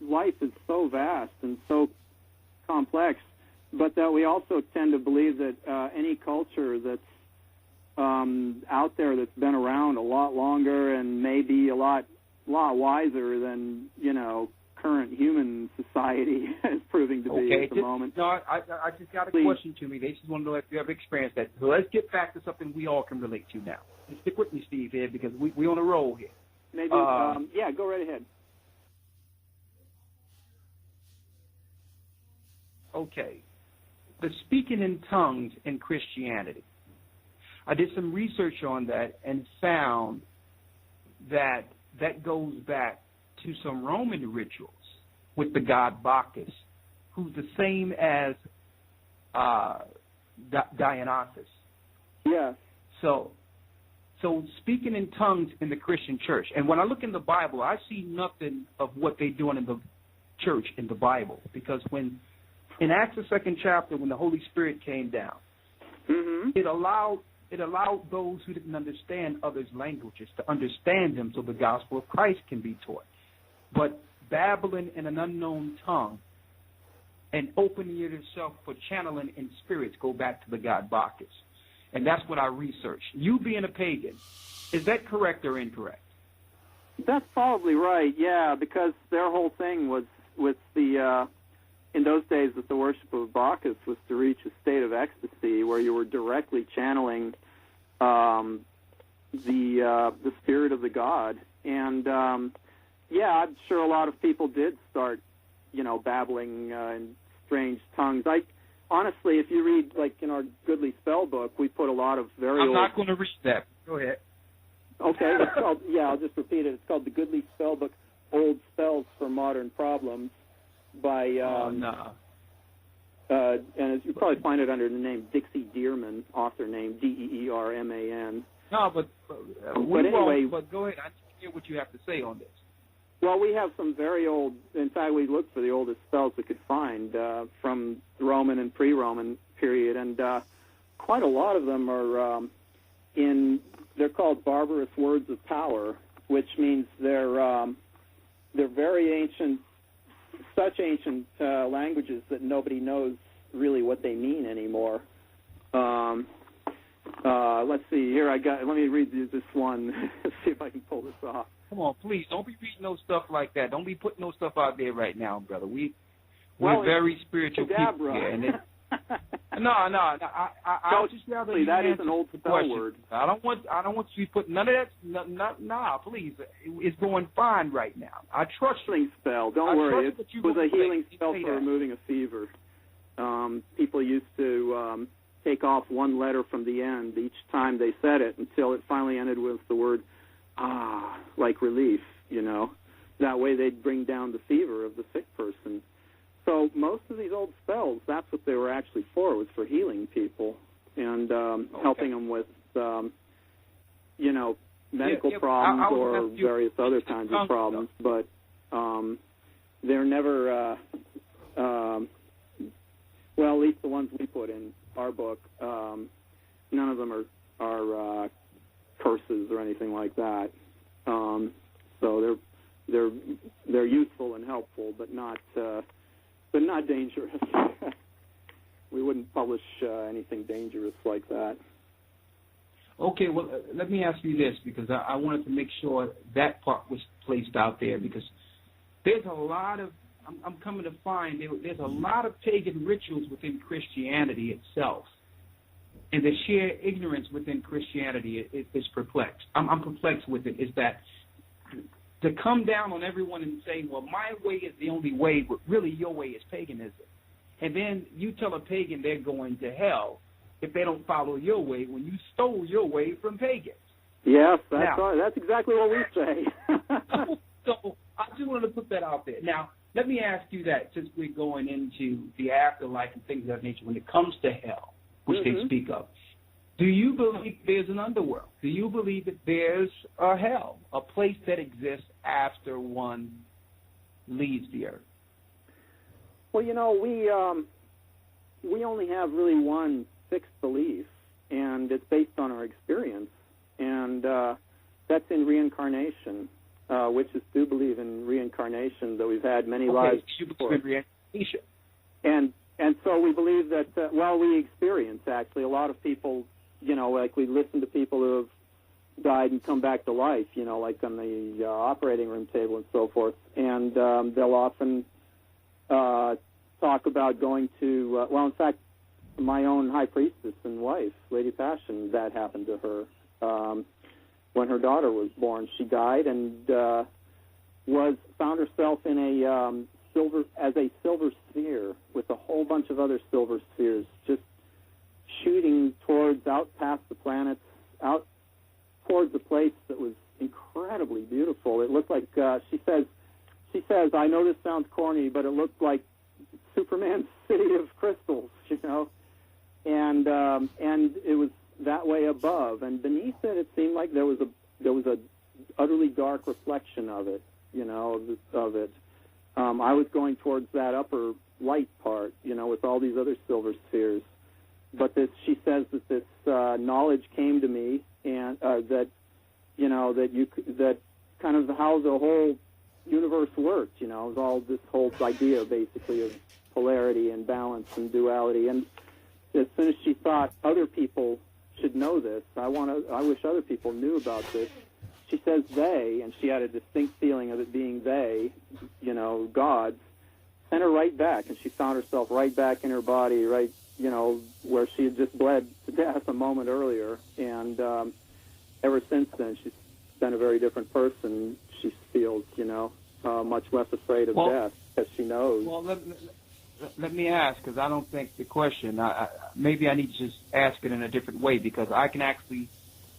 life is so vast and so complex, but that we also tend to believe that any culture that's out there, that's been around a lot longer and maybe a lot wiser than current human society is proving to be at the moment. No, I just got a question to me. They just want to know if you have experienced that. So let's get back to something we all can relate to now. Stick with me, Steve, here, because we on a roll here. Maybe, go right ahead. Okay. The speaking in tongues in Christianity. I did some research on that and found that goes back to some Roman rituals with the god Bacchus, who's the same as Dionysus. Yeah. So speaking in tongues in the Christian church, and when I look in the Bible, I see nothing of what they're doing in the church in the Bible, because when in Acts the 2nd chapter, when the Holy Spirit came down, it allowed those who didn't understand others' languages to understand them, so the gospel of Christ can be taught. But babbling in an unknown tongue and opening yourself for channeling in spirits go back to the god Bacchus. And that's what I researched. You being a pagan, is that correct or incorrect? That's probably right, yeah, because their whole thing was with in those days that the worship of Bacchus was to reach a state of ecstasy where you were directly channeling the spirit of the god. And I'm sure a lot of people did start, babbling in strange tongues. Honestly, if you read, in our Goodly Spell book, we put a lot of I'm not going to read that. Go ahead. Okay, it's called, I'll just repeat it. It's called the Goodly Spell book, Old Spells for Modern Problems, by and you probably find it under the name Dixie Dearman, author name Deerman. No, but anyway, but go ahead. I need to hear what you have to say on this. Well, we have some very old. In fact, we looked for the oldest spells we could find from the Roman and pre-Roman period, and quite a lot of them are They're called barbarous words of power, which means they're very ancient. Such ancient languages that nobody knows really what they mean anymore. Let's see here. Let me read this one. See if I can pull this off. Come on, please don't be reading no stuff like that. Don't be putting no stuff out there right now, brother. We're very spiritual people here. And no. I just rather that is an old spell word. I don't want you to put none of that. Nah, please. It's going fine right now. I trust healing spell. Don't worry. It was a healing spell for removing a fever. People used to take off one letter from the end each time they said it until it finally ended with the word like relief. That way they'd bring down the fever of the sick person. So most of these old spells, that's what they were actually for, was for healing people and helping them with medical problems or various other kinds of problems, but they're never, well, at least the ones we put in our book, none of them are curses or anything like that. So they're useful and helpful, but not dangerous. We wouldn't publish anything dangerous like that. Okay, well, let me ask you this, because I wanted to make sure that part was placed out there, because there's a lot of, I'm coming to find there's a lot of pagan rituals within Christianity itself, and the sheer ignorance within Christianity is perplexed. I'm perplexed with it, is that to come down on everyone and say, well, my way is the only way, but really your way is paganism. And then you tell a pagan they're going to hell if they don't follow your way when you stole your way from pagans. Yes, that's exactly what we say. So I just wanted to put that out there. Now, let me ask you that, since we're going into the afterlife and things of that nature, when it comes to hell, which they speak of, do you believe there's an underworld? Do you believe that there's a hell, a place that exists after one leaves the earth? Well, we only have really one fixed belief, and it's based on our experience, and that's in reincarnation. Witches do believe in reincarnation, though we've had many lives before. Reincarnation. And so we believe that, we experience, actually. A lot of people, like we listen to people who have died and come back to life, like on the operating room table and so forth. And they'll often talk about going to, in fact, my own high priestess and wife, Lady Passion, that happened to her. When her daughter was born, she died and found herself in a silver sphere with a whole bunch of other silver spheres, just shooting out past the planets, out towards a place that was incredibly beautiful. It looked like she says, I know this sounds corny, but it looked like Superman's city of crystals, and it was that way above, and beneath it seemed like there was a utterly dark reflection of it, of it. I was going towards that upper light part, with all these other silver spheres. But she says that this knowledge came to me, and that kind of how the whole universe worked. It was all this whole idea, basically, of polarity and balance and duality. And as soon as she thought other people should know this, I wish other people knew about this. She says they, and she had a distinct feeling of it being they, gods, sent her right back, and she found herself right back in her body, right, where she had just bled to death a moment earlier. And ever since then, she's been a very different person. She feels, much less afraid of death, as she knows. Well, let me ask, because I don't think the question, maybe I need to just ask it in a different way, because I can actually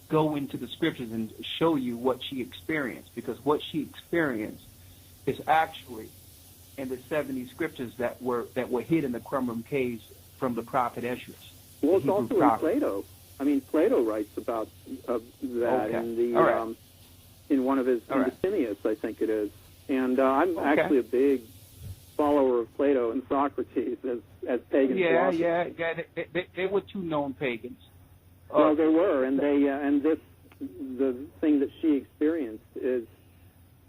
go into the scriptures and show you what she experienced, because what she experienced is actually in the 70 scriptures that were hid in the Qumran caves from the prophet Esdras. Well, it's also in Plato. I mean, Plato writes about that in the in one of his in the Timaeus, I think it is. And I'm actually a big follower of Plato and Socrates as pagan philosophers. Yeah. They were two known pagans. Well, there were, and the thing that she experienced is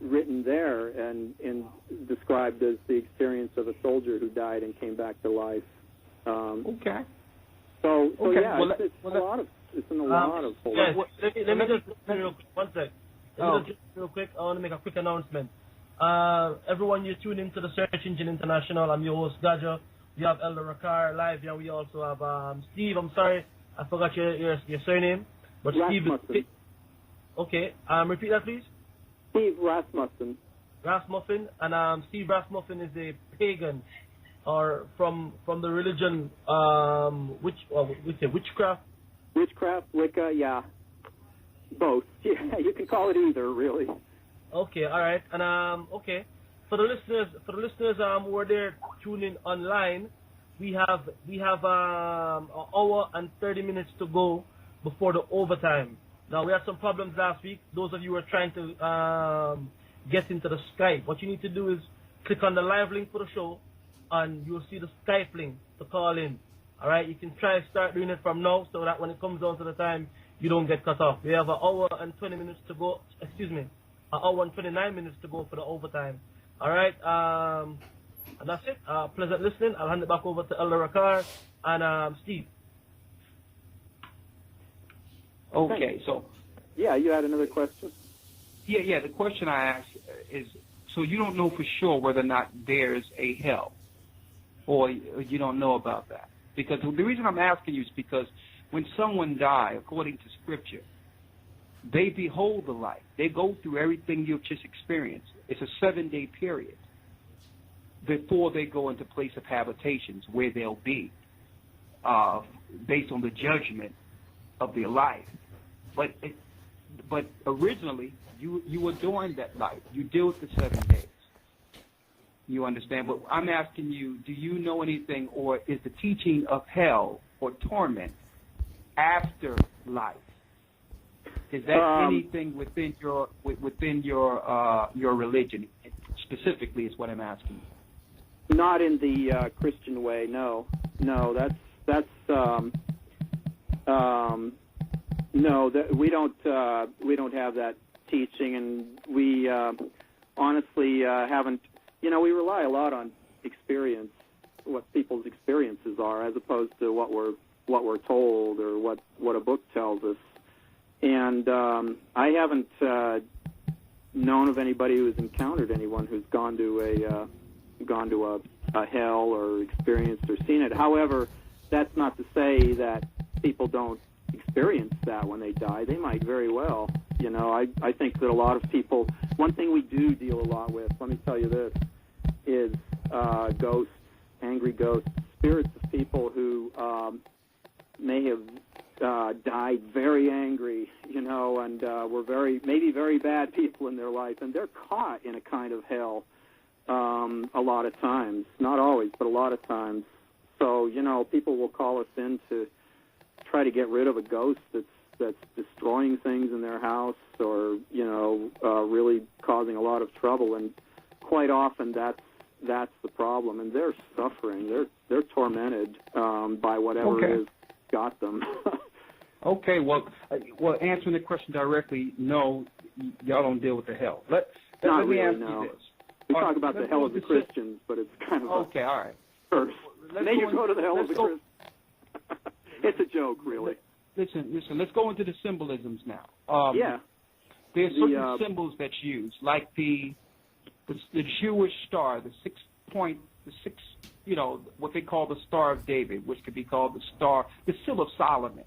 written there and described as the experience of a soldier who died and came back to life. Okay. So yeah, well, it's a lot of Yes, let me just real quick, one sec. Just real quick, I want to make a quick announcement. Everyone, you're tuned into the Search Engine International. I'm your host, Gajo. We have Elder Rakar live here. We also have Steve. I'm sorry, I forgot your surname. But Rasmussen. Steve. Okay. Repeat that, please. Steve Rasmussen. Rasmussen, and Steve Rasmussen is a pagan, or from the religion witchcraft. Witchcraft, Wicca, yeah, both. Yeah, you can call it either, really. Okay, all right, and okay. For the listeners who are there tuning online, we have an hour and 30 minutes to go before the overtime. Now, we had some problems last week. Those of you who are trying to get into the Skype, what you need to do is click on the live link for the show, and you'll see the Skype link to call in. All right? You can try to start doing it from now so that when it comes down to the time, you don't get cut off. We have an hour and 20 minutes to go. Excuse me. An hour and 29 minutes to go for the overtime. All right? And that's it. Pleasant listening. I'll hand it back over to Elder Rakar and Steve. Okay, so. Yeah, you had another question? Yeah, the question I asked is, so you don't know for sure whether or not there's a hell, or you don't know about that? Because the reason I'm asking you is because when someone dies, according to Scripture, they behold the light. They go through everything you've just experienced. It's a 7-day period before they go into place of habitations where they'll be based on the judgment of their life. But originally, you were doing that life. You deal with the 7 days. You understand? But I'm asking you, do you know anything, or is the teaching of hell or torment after life? Is that anything within your religion specifically? Is what I'm asking. Not in the Christian way. No. That's no. That we don't have that teaching, and we honestly haven't. You know, we rely a lot on experience, what people's experiences are, as opposed to what we're told or what a book tells us. And I haven't known of anybody who's encountered anyone who's gone to a hell or experienced or seen it. However, that's not to say that people don't experience that when they die. They might very well. You know, I think that a lot of people. One thing we do deal a lot with. Let me tell you this. Is ghosts, angry ghosts, spirits of people who may have died very angry, you know, and were maybe very bad people in their life, and they're caught in a kind of hell a lot of times. Not always, but a lot of times. So, you know, people will call us in to try to get rid of a ghost that's destroying things in their house, or, you know, really causing a lot of trouble, and quite often that's the problem, and they're suffering. They're tormented by whatever it is got them. Okay, well, answering the question directly, no, y'all don't deal with the hell. Let me ask you this. We talk about the hell of the Christians, but it's kind of okay. All right. First, then you go to the hell of the Christians. It's a joke, really. Listen. Let's go into the symbolisms now. Yeah. There's certain symbols that's used, like the Jewish star, the 6 point, you know, what they call the Star of David, which could be called the Seal of Solomon.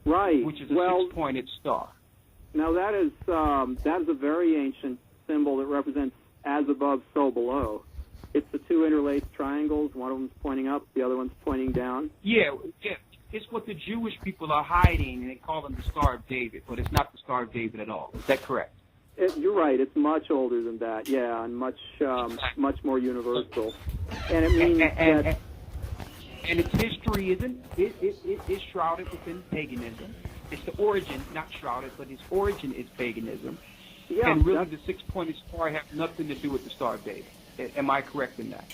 Right. Which is a 6-pointed star. Now that is a very ancient symbol that represents as above, so below. It's the two interlaced triangles. One of them's pointing up, the other one's pointing down. Yeah. It's what the Jewish people are hiding, and they call them the Star of David, but it's not the Star of David at all. Is that correct? You're right. It's much older than that, yeah, and much more universal. And it means that... And its history is shrouded within paganism. It's the origin, not shrouded, but its origin is paganism. Yeah, and really the 6-pointed star has nothing to do with the Star of David. Am I correct in that?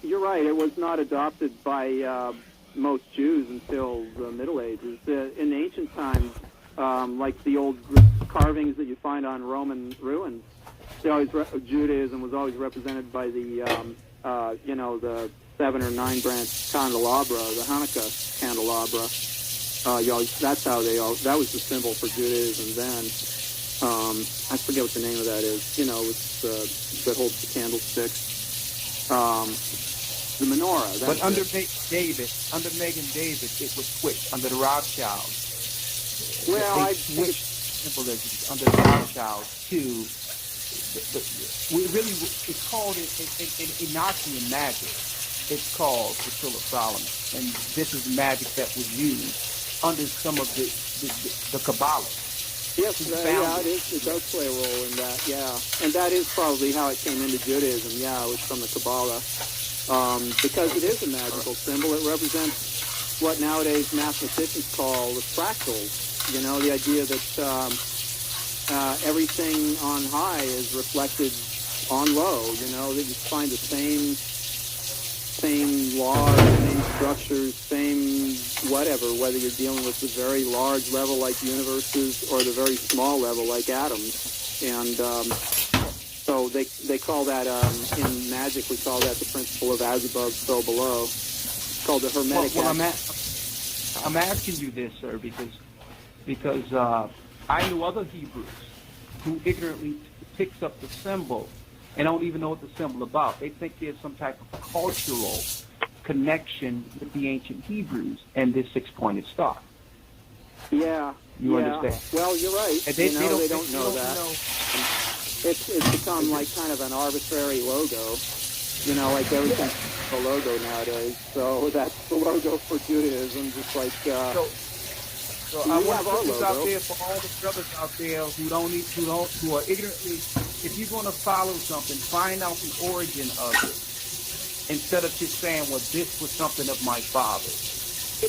You're right. It was not adopted by most Jews until the Middle Ages. In ancient times, like the old carvings that you find on Roman ruins, Judaism was always represented by the the 7 or 9 branch candelabra, the Hanukkah candelabra. That's how that was the symbol for Judaism then. I forget what the name of that is. You know, it's that holds the candlestick. The menorah. But under Megan David, it was switched under the Rothschilds. Well, they switched symbolism under the Rothschilds to it's called in Enochian magic. It's called the Seal of Solomon, and this is magic that was used under some of the Kabbalah. Yes, it does play a role in that, yeah. And that is probably how it came into Judaism, yeah, it was from the Kabbalah. Because it is a magical symbol. It represents what nowadays mathematicians call the fractals. The idea that everything on high is reflected on low. They just find the same laws, same structures, same whatever, whether you're dealing with the very large level like universes or the very small level like atoms. And so they call that, in magic, we call that the principle of as above, so below. It's called the Hermetic. Well, I'm asking you this, sir, because I knew other Hebrews who ignorantly picks up the symbol and don't even know what the symbol about. They think there's some type of cultural connection with the ancient Hebrews and this six-pointed star. Yeah. You understand? Well, you're right. And they don't know that. It's become like kind of an arbitrary logo. Like everything's a logo nowadays. So that's the logo for Judaism, just like... So I want to put this out there for all the brothers out there who are ignorantly. If you're going to follow something, find out the origin of it instead of just saying, "Well, this was something of my father."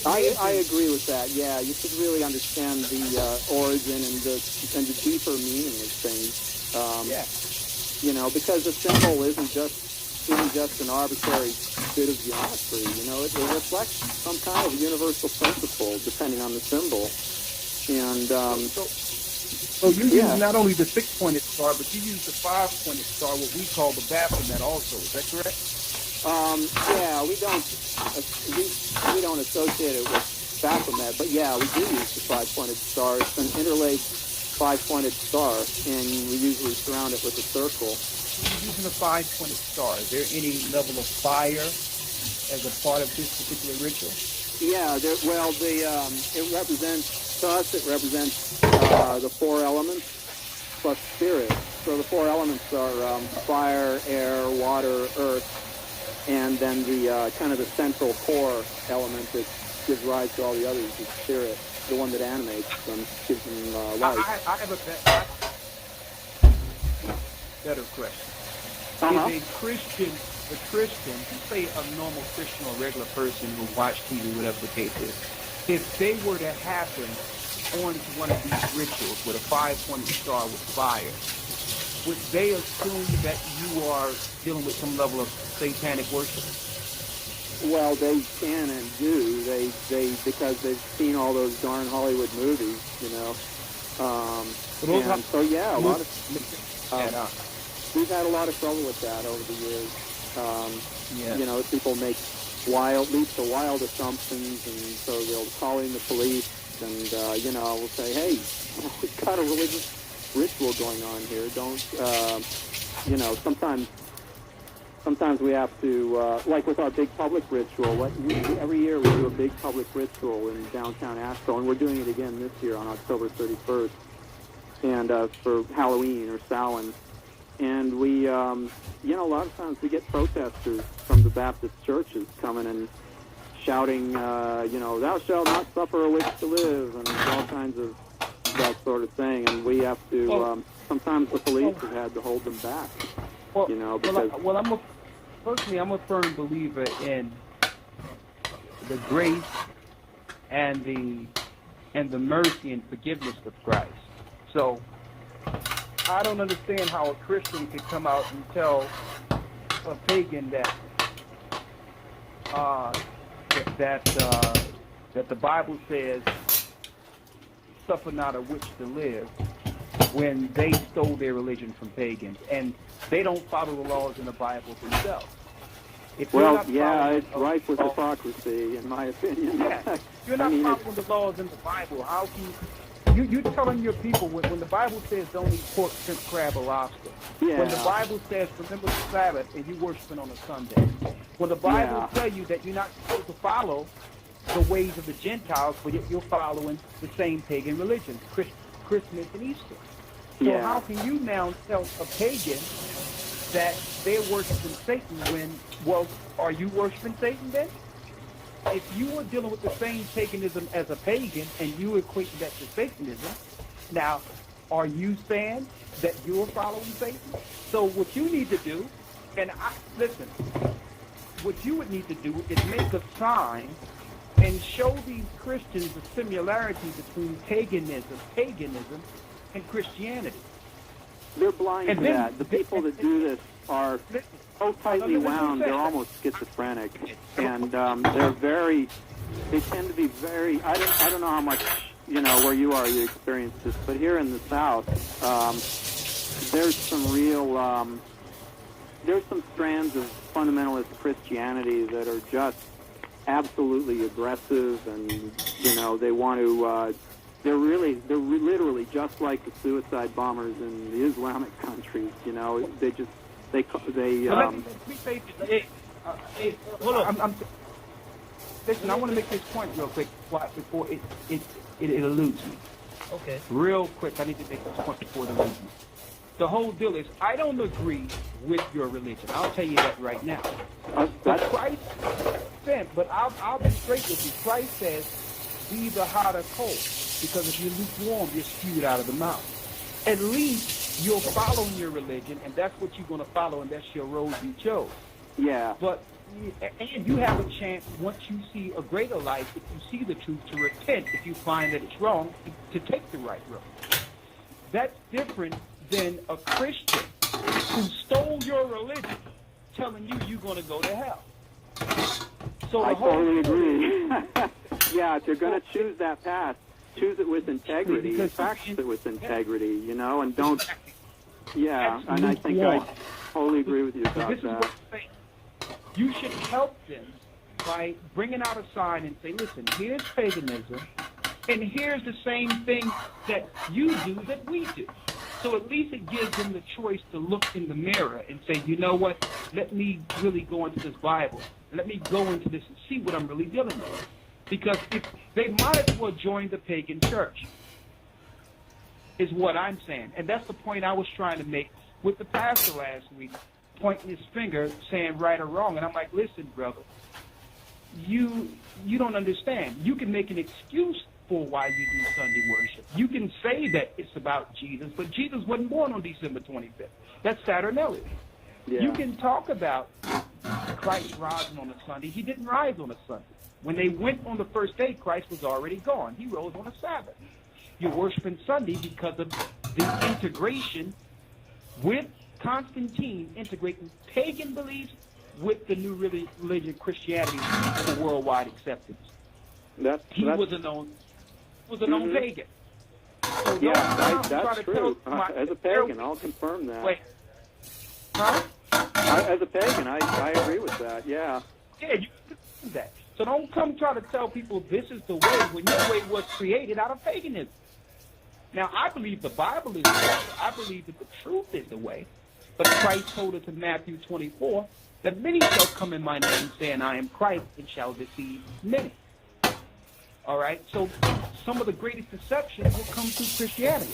I agree with that. Yeah, you should really understand the origin and the deeper meaning of things. Because the symbol isn't just an arbitrary bit of geometry. It reflects some kind of universal principle depending on the symbol. And so you use not only the six-pointed star, but you use the five-pointed star, what we call the Baphomet also. Is that correct? We don't associate it with Baphomet, but yeah, we do use the five-pointed star. It's an interlaced five-pointed star, and we usually surround it with a circle. Using a five-pointed star, is there any level of fire as a part of this particular ritual? Yeah, it represents, to us, it represents the four elements plus spirit. So the four elements are fire, air, water, earth, and then the kind of the central core element that gives rise to all the others is spirit, the one that animates them, gives them life. I have a better question. Is a Christian, say a normal Christian or regular person who watch TV, whatever the case is, if they were to happen onto one of these rituals with a five-pointed star with fire, would they assume that you are dealing with some level of satanic worship? Well, they can and do. They because they've seen all those darn Hollywood movies, a lot of. We've had a lot of trouble with that over the years. People make leaps of wild assumptions, and so they'll call in the police, and we'll say, hey, we've got a religious ritual going on here. Don't, sometimes we have to, like with our big public ritual, every year we do a big public ritual in downtown Asheville, and we're doing it again this year on October 31st, and for Halloween or Samhain. And we, a lot of times we get protesters from the Baptist churches coming and shouting, thou shalt not suffer a witch to live, and all kinds of that sort of thing. And we have to, sometimes the police have had to hold them back, because... I'm a firm believer in the grace and the mercy and forgiveness of Christ. So I don't understand how a Christian could come out and tell a pagan that the Bible says, "Suffer not a witch to live," when they stole their religion from pagans and they don't follow the laws in the Bible themselves. It's rife with hypocrisy, in my opinion. Yeah, you're not following the laws in the Bible. How can you're telling your people when the Bible says don't eat pork, shrimp, crab, or lobster? Yeah. When the Bible says remember the Sabbath and you worshiping on a Sunday? When the Bible tells you that you're not supposed to follow the ways of the Gentiles, but yet you're following the same pagan religions, Christmas and Easter. So how can you now tell a pagan that they're worshiping Satan are you worshiping Satan then? If you are dealing with the same paganism as a pagan and you equate that to Satanism, now, are you saying that you're following Satan? So what you need to do, what you would need to do is make a sign and and show these Christians the similarity between paganism, and Christianity. They're blind to that. The people that do this are so tightly wound, they're almost schizophrenic, and they tend to be very, I don't know how much, where you are, you experience this, but here in the South, there's some there's some strands of fundamentalist Christianity that are just absolutely aggressive, and, they want to, they're literally just like the suicide bombers in the Islamic countries, Listen, I want to make this point real quick before it eludes me. Okay. Real quick, I need to make this point before it eludes me. The whole deal is, I don't agree with your religion. I'll tell you that right now. But Christ said, but I'll be straight with you. Christ says, be either hot or cold, because if you're lukewarm, you're spewed out of the mouth. At least you're following your religion, and that's what you're going to follow, and that's your road you chose. Yeah. And you have a chance, once you see a greater life, if you see the truth, to repent if you find that it's wrong, to take the right road. That's different than a Christian who stole your religion telling you you're going to go to hell. So I totally agree. Yeah, if you're going to choose that path, choose it with integrity, practice it with integrity, and don't, and I think I totally agree with you about that. You should help them by bringing out a sign and say, listen, here's paganism, and here's the same thing that you do that we do. So at least it gives them the choice to look in the mirror and say, you know what, let me really go into this Bible. Let me go into this and see what I'm really dealing with. Because if they might as well join the pagan church, is what I'm saying. And that's the point I was trying to make with the pastor last week, pointing his finger, saying right or wrong. And I'm like, listen, brother, you don't understand. You can make an excuse for why you do Sunday worship. You can say that it's about Jesus, but Jesus wasn't born on December 25th. That's Saturnalia. Yeah. You can talk about Christ rising on a Sunday. He didn't rise on a Sunday. When they went on the first day, Christ was already gone. He rose on a Sabbath. You're worshiping Sunday because of the integration with Constantine, integrating pagan beliefs with the new religion, Christianity, for worldwide acceptance. He was a known pagan. So that's true. As a pagan, I'll confirm that. Wait. Huh? As a pagan, I agree with that, yeah. Yeah, you can do that. So don't come try to tell people this is the way when your way was created out of paganism. Now, I believe the Bible is the way. I believe that the truth is the way. But Christ told us in Matthew 24 that many shall come in my name saying, I am Christ, and shall deceive many. All right? So some of the greatest deception will come through Christianity.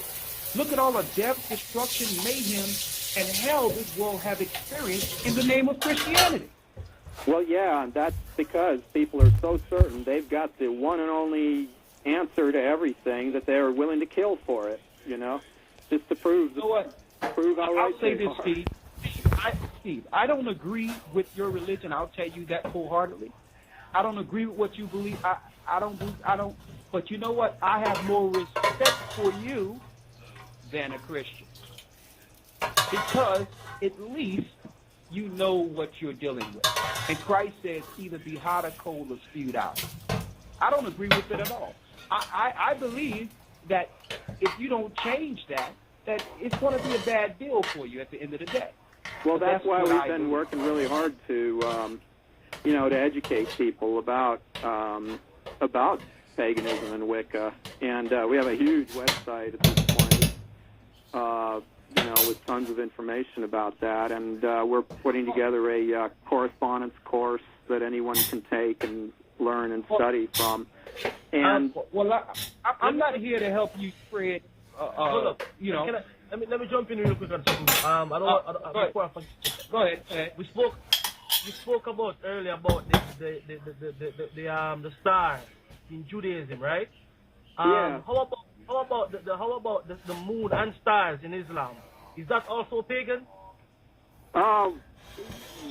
Look at all the death, destruction, mayhem, and hell this world have experienced in the name of Christianity. Well, yeah, and that's because people are so certain they've got the one and only answer to everything that they're willing to kill for it, just to prove how right I'll say they this, are. Steve, I don't agree with your religion. I'll tell you that wholeheartedly. I don't agree with what you believe. I don't. But you know what? I have more respect for you than a Christian, because at least you know what you're dealing with. And Christ says either be hot or cold or spewed out. I don't agree with it at all. I believe that if you don't change that it's going to be a bad deal for you at the end of the day. Well, that's why we've been working really hard to, to educate people about paganism and Wicca. And we have a huge website at this point, with tons of information about that. And we're putting together a correspondence course that anyone can take and learn and study from. And I'm not here to help you spread. Let me jump in real quick on something. Go ahead. We spoke about earlier about the stars in Judaism, right? Yeah. How about the moon and stars in Islam? Is that also pagan?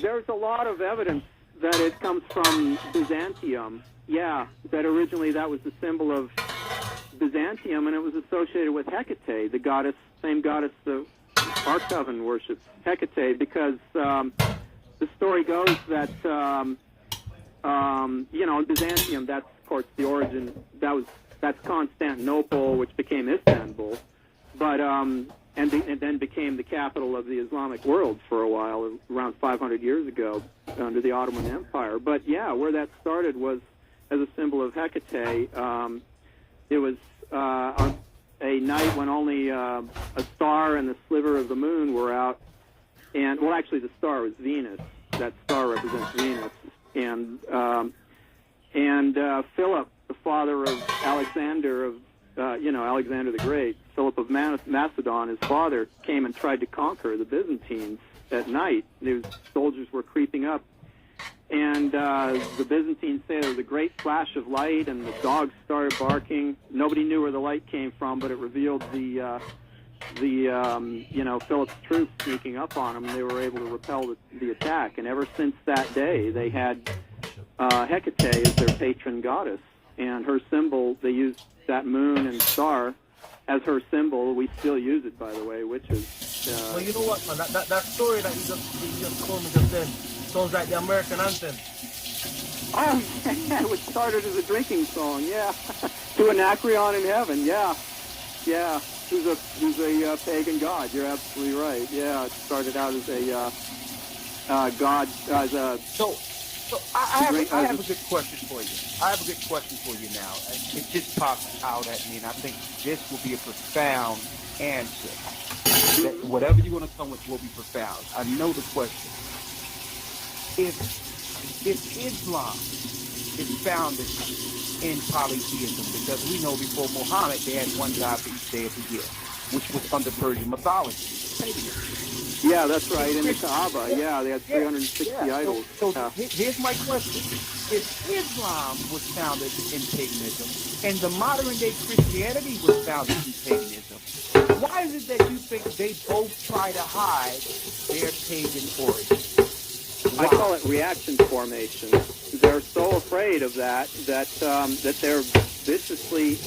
There's a lot of evidence that it comes from Byzantium. Yeah, that originally that was the symbol of Byzantium, and it was associated with Hecate, the goddess, same goddess that our coven worships, Hecate, because the story goes that in Byzantium, that's of course the origin. That's Constantinople, which became Istanbul, but and then became the capital of the Islamic world for a while, around 500 years ago, under the Ottoman Empire. But yeah, where that started was as a symbol of Hecate. It was a night when only a star and the sliver of the moon were out, and well, actually, the star was Venus. That star represents Venus, and Philip, the father of Alexander Alexander the Great, Philip of Macedon, his father, came and tried to conquer the Byzantines at night. His soldiers were creeping up, and the Byzantines say there was a great flash of light, and the dogs started barking. Nobody knew where the light came from, but it revealed Philip's troops sneaking up on them. They were able to repel the attack, and ever since that day, they had Hecate as their patron goddess, and her symbol, they used that moon and star as her symbol. We still use it, by the way, which is... well, you know what, man? That story that you just told me just then sounds like the American anthem. Oh, yeah, it started as a drinking song, yeah. To Anacreon in heaven, yeah. Yeah, who's a pagan god. You're absolutely right. Yeah, it started out as a god, as a... So I have a good question for you. I have a good question for you now. It just popped out at me, and I think this will be a profound answer. That whatever you want to come with will be profound. I know the question. If Islam is founded in polytheism, because we know before Muhammad they had one god for each day of the year, which was under Persian mythology, paganism. Yeah, that's right. In the Kaaba, yeah, they had 360 idols. So here's my question. If Islam was founded in paganism and the modern-day Christianity was founded in paganism, why is it that you think they both try to hide their pagan origins? Wow. I call it reaction formation. They're so afraid of that they're viciously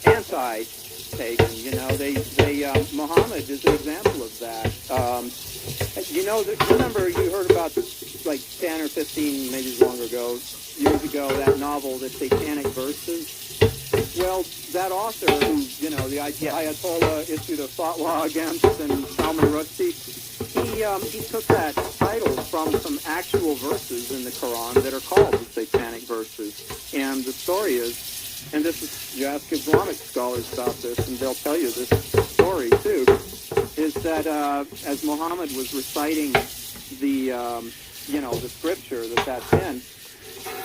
anti-pagan. Muhammad is an example of that. Remember you heard about like 10 or 15, maybe longer ago, years ago, that novel, The Satanic Verses? Well, that author who, the Ayatollah issued a fatwa against, and Salman Rushdie, he took that title from some actual verses in the Quran that are called the Satanic Verses. And the story is, and this is, you ask Islamic scholars about this, and they'll tell you this story too, is that as Muhammad was reciting the scripture that's in,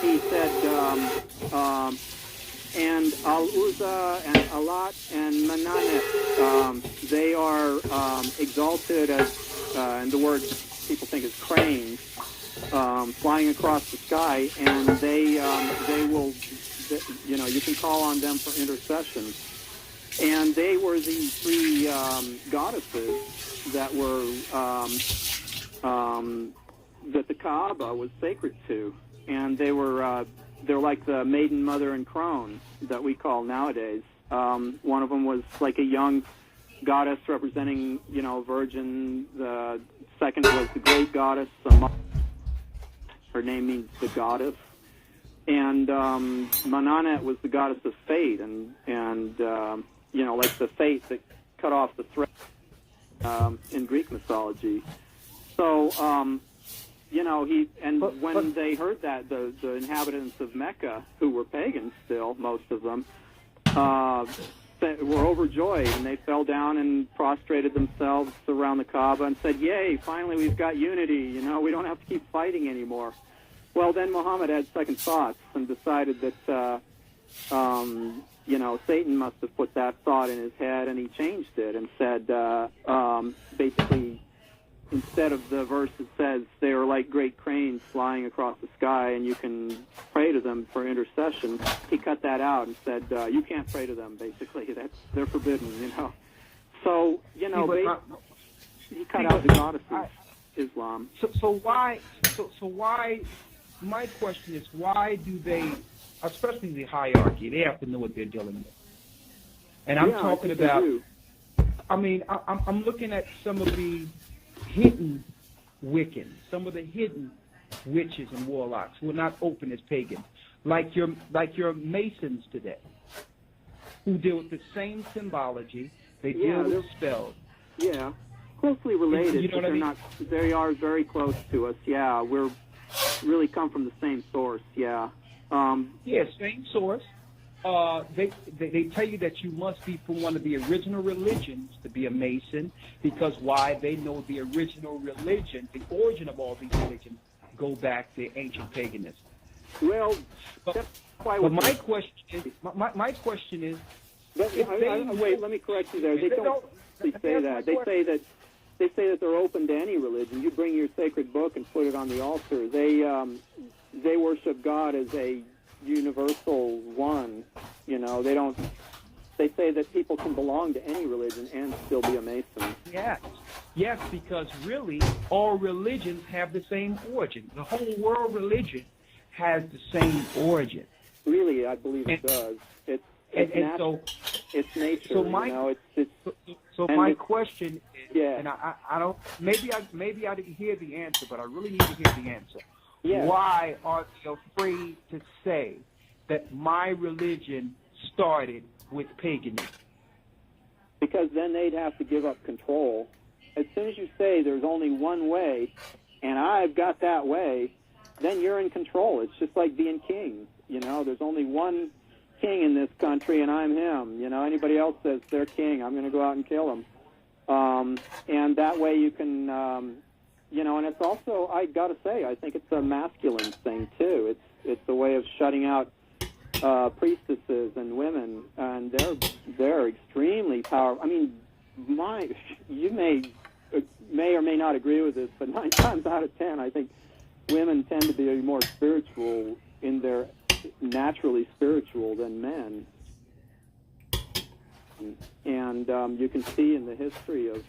he said, and Al-Uzza and Alat and Mananet, they are exalted as, and the word people think is cranes, flying across the sky, and they will, you can call on them for intercession. And they were the three goddesses that were that the Kaaba was sacred to, and they're like the maiden, mother, and crone that we call nowadays. One of them was like a young goddess representing, virgin. The second was the great goddess. Her name means the goddess. And Mananet was the goddess of fate, and like the fate that cut off the thread in Greek mythology. So, when they heard that, the inhabitants of Mecca, who were pagans still, most of them, were overjoyed, and they fell down and prostrated themselves around the Kaaba and said, "Yay, finally we've got unity, we don't have to keep fighting anymore." Well, then Muhammad had second thoughts and decided that, Satan must have put that thought in his head, and he changed it and said, basically, instead of the verse that says they are like great cranes flying across the sky and you can pray to them for intercession, he cut that out and said, you can't pray to them, basically. They're forbidden, So, he cut out the goddesses, Islam. So why my question is, why do they, especially the hierarchy, they have to know what they're dealing with. And I'm talking about, I'm looking at some of the hidden Wiccans, some of the hidden witches and warlocks who are not open as pagans, like your Masons today, who deal with the same symbology. They deal with spells. Yeah, closely related. You know what I mean? Not. They are very close to us. Yeah, we're really come from the same source. Yeah. Same source. They tell you that you must be from one of the original religions to be a Mason, because why? They know the original religion, the origin of all these religions, go back to ancient paganism. Well, but my question is, wait, let me correct you there. They don't say that. They say that they're open to any religion. You bring your sacred book and put it on the altar. They worship God as a universal one. You know, they don't. They say that people can belong to any religion and still be a Mason. Yes, because really all religions have the same origin. The whole world religion has the same origin. Really, I believe it does. It's nature. So my question is, and I don't. Maybe I didn't hear the answer, but I really need to hear the answer. Yeah. Why are they afraid to say that my religion started with paganism? Because then they'd have to give up control. As soon as you say there's only one way, and I've got that way, then you're in control. It's just like being king. You know, there's only one king in this country, and I'm him. You know, anybody else says they're king, I'm going to go out and kill him. And that way you can, and it's also, I got to say, I think it's a masculine thing too. It's a way of shutting out priestesses and women, and they're extremely powerful. I mean, you may or may not agree with this, but 9 times out of 10, I think women tend to be more spiritual in their naturally spiritual than men. And you can see in the history of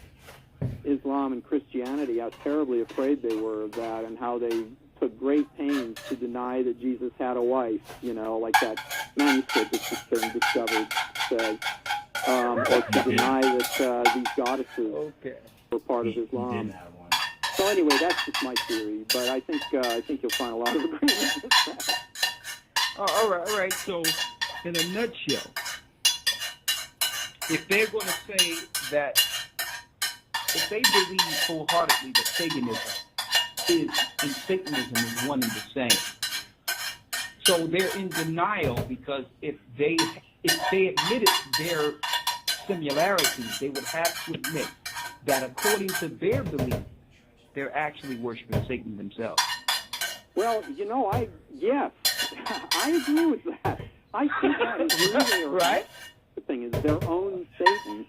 Islam and Christianity how terribly afraid they were of that, and how they took great pains to deny that Jesus had a wife, you know, like that manuscript that's just been discovered says, or to deny that these goddesses were part of Islam. So anyway, that's just my theory, but I think you'll find a lot of agreement with that. All right. So, in a nutshell, if they're going to say that, if they believe wholeheartedly that paganism and Satanism is one and the same, so they're in denial, because if they admitted their similarities, they would have to admit that according to their belief, they're actually worshiping Satan themselves. Well, yes, I agree with that. I think that is really right. The thing is their own Satan.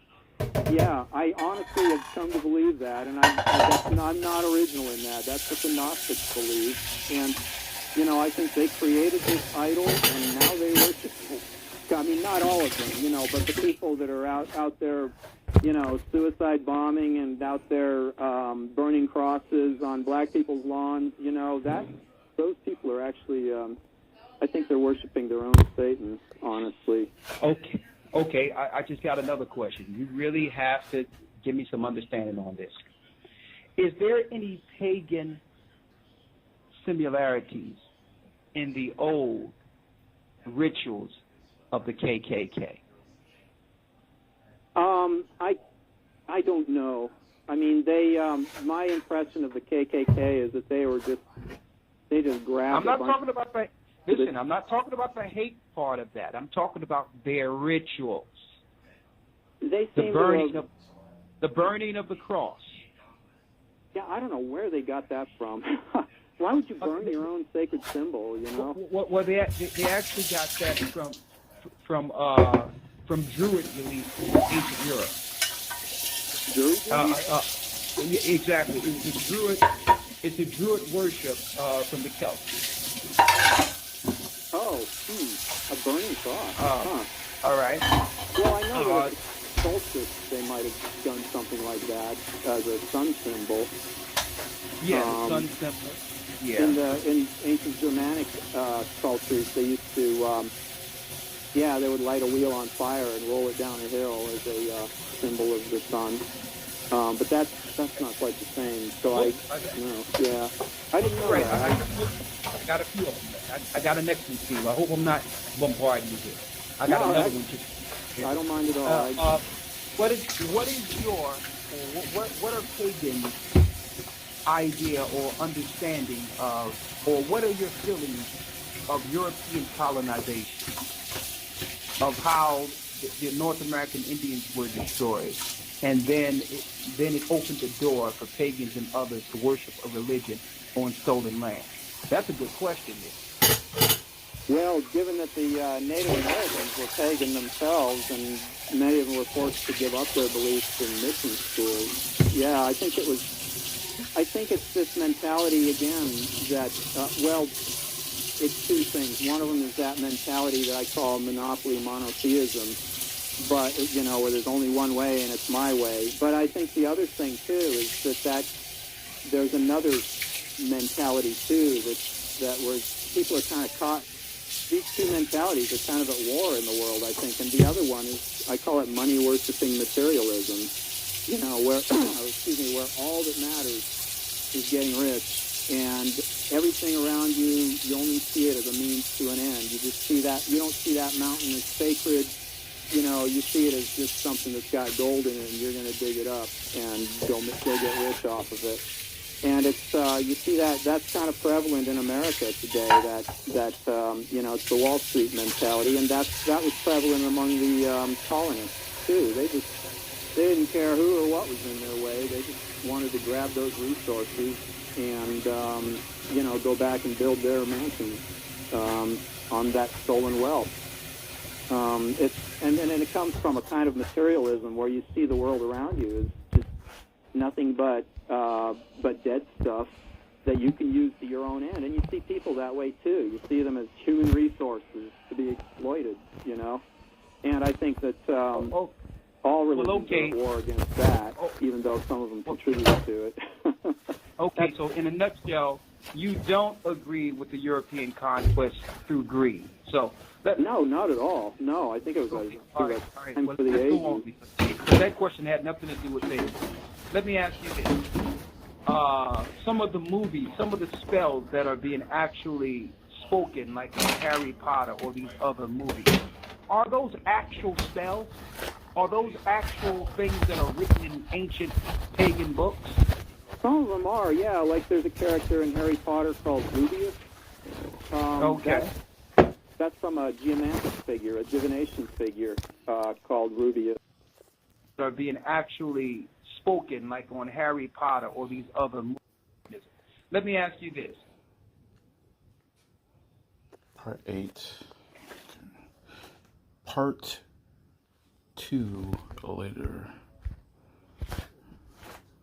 Yeah, I honestly have come to believe that, and I'm not original in that. That's what the Gnostics believe, and I think they created this idol, and now they worship it. I mean, not all of them, but the people that are out there, suicide bombing and out there burning crosses on black people's lawns, those people are actually, I think they're worshiping their own Satan, honestly. Okay, I just got another question. You really have to give me some understanding on this. Is there any pagan similarities in the old rituals of the KKK? I don't know. I mean, my impression of the KKK is that they just grabbed. I'm not talking about the hate part of that. I'm talking about their rituals. The burning of the cross. Yeah, I don't know where they got that from. Why would you burn your own sacred symbol? Well, they actually got that from Druid belief in ancient Europe. Druid belief? Exactly. It's a Druid worship from the Celts. Oh, a burning cross. All right. Well, I know that solstice they might have done something like that as a sun symbol. Yeah, the sun symbol. Yeah. In ancient Germanic cultures, they used to, they would light a wheel on fire and roll it down a hill as a symbol of the sun. But that's not quite the same. So I didn't know right. that. I got a few of them. I got a next one, Steve. I hope I'm not bombarding you here. I got another one too. I don't mind at all. What are Pagan's idea or understanding of, or what are your feelings of European colonization, of how the North American Indians were destroyed, and then it opened the door for pagans and others to worship a religion on stolen land? That's a good question there. Well, given that the Native Americans were pagan themselves, and many of them were forced to give up their beliefs in mission schools, I think it's this mentality again that, it's two things. One of them is that mentality that I call monopoly monotheism, but, where there's only one way and it's my way. But I think the other thing, too, is that there's another mentality, too, that where people are kind of caught. These two mentalities are kind of at war in the world, I think. And the other one is, I call it money-worshipping materialism, where, where all that matters is getting rich, and everything around you only see it as a means to an end. You just see that, you don't see that mountain as sacred, you see it as just something that's got gold in it, and you're going to dig it up and go get rich off of it. And it's you see that's kind of prevalent in America today. That it's the Wall Street mentality, and that was prevalent among the colonists too. They didn't care who or what was in their way. They just wanted to grab those resources and go back and build their mansions on that stolen wealth. And it comes from a kind of materialism where you see the world around you is just nothing but dead stuff that you can use to your own end. And you see people that way too. You see them as human resources to be exploited, And I think that all religions are at war against that, even though some of them contribute to it. Okay, so in a nutshell, you don't agree with the European conquest through greed. So no, not at all. No, I think it was all right. Well, for the ages. That question had nothing to do with this. Let me ask you this. Some of the movies, some of the spells that are being actually spoken, like in Harry Potter or these other movies, are those actual spells? Are those actual things that are written in ancient pagan books? Some of them are, yeah. Like there's a character in Harry Potter called Rubius. Okay. That's from a geomantic figure, a divination figure called Rubius. Are being actually spoken like on Harry Potter or these other movies. Let me ask you this. Part 8. Part 2 later.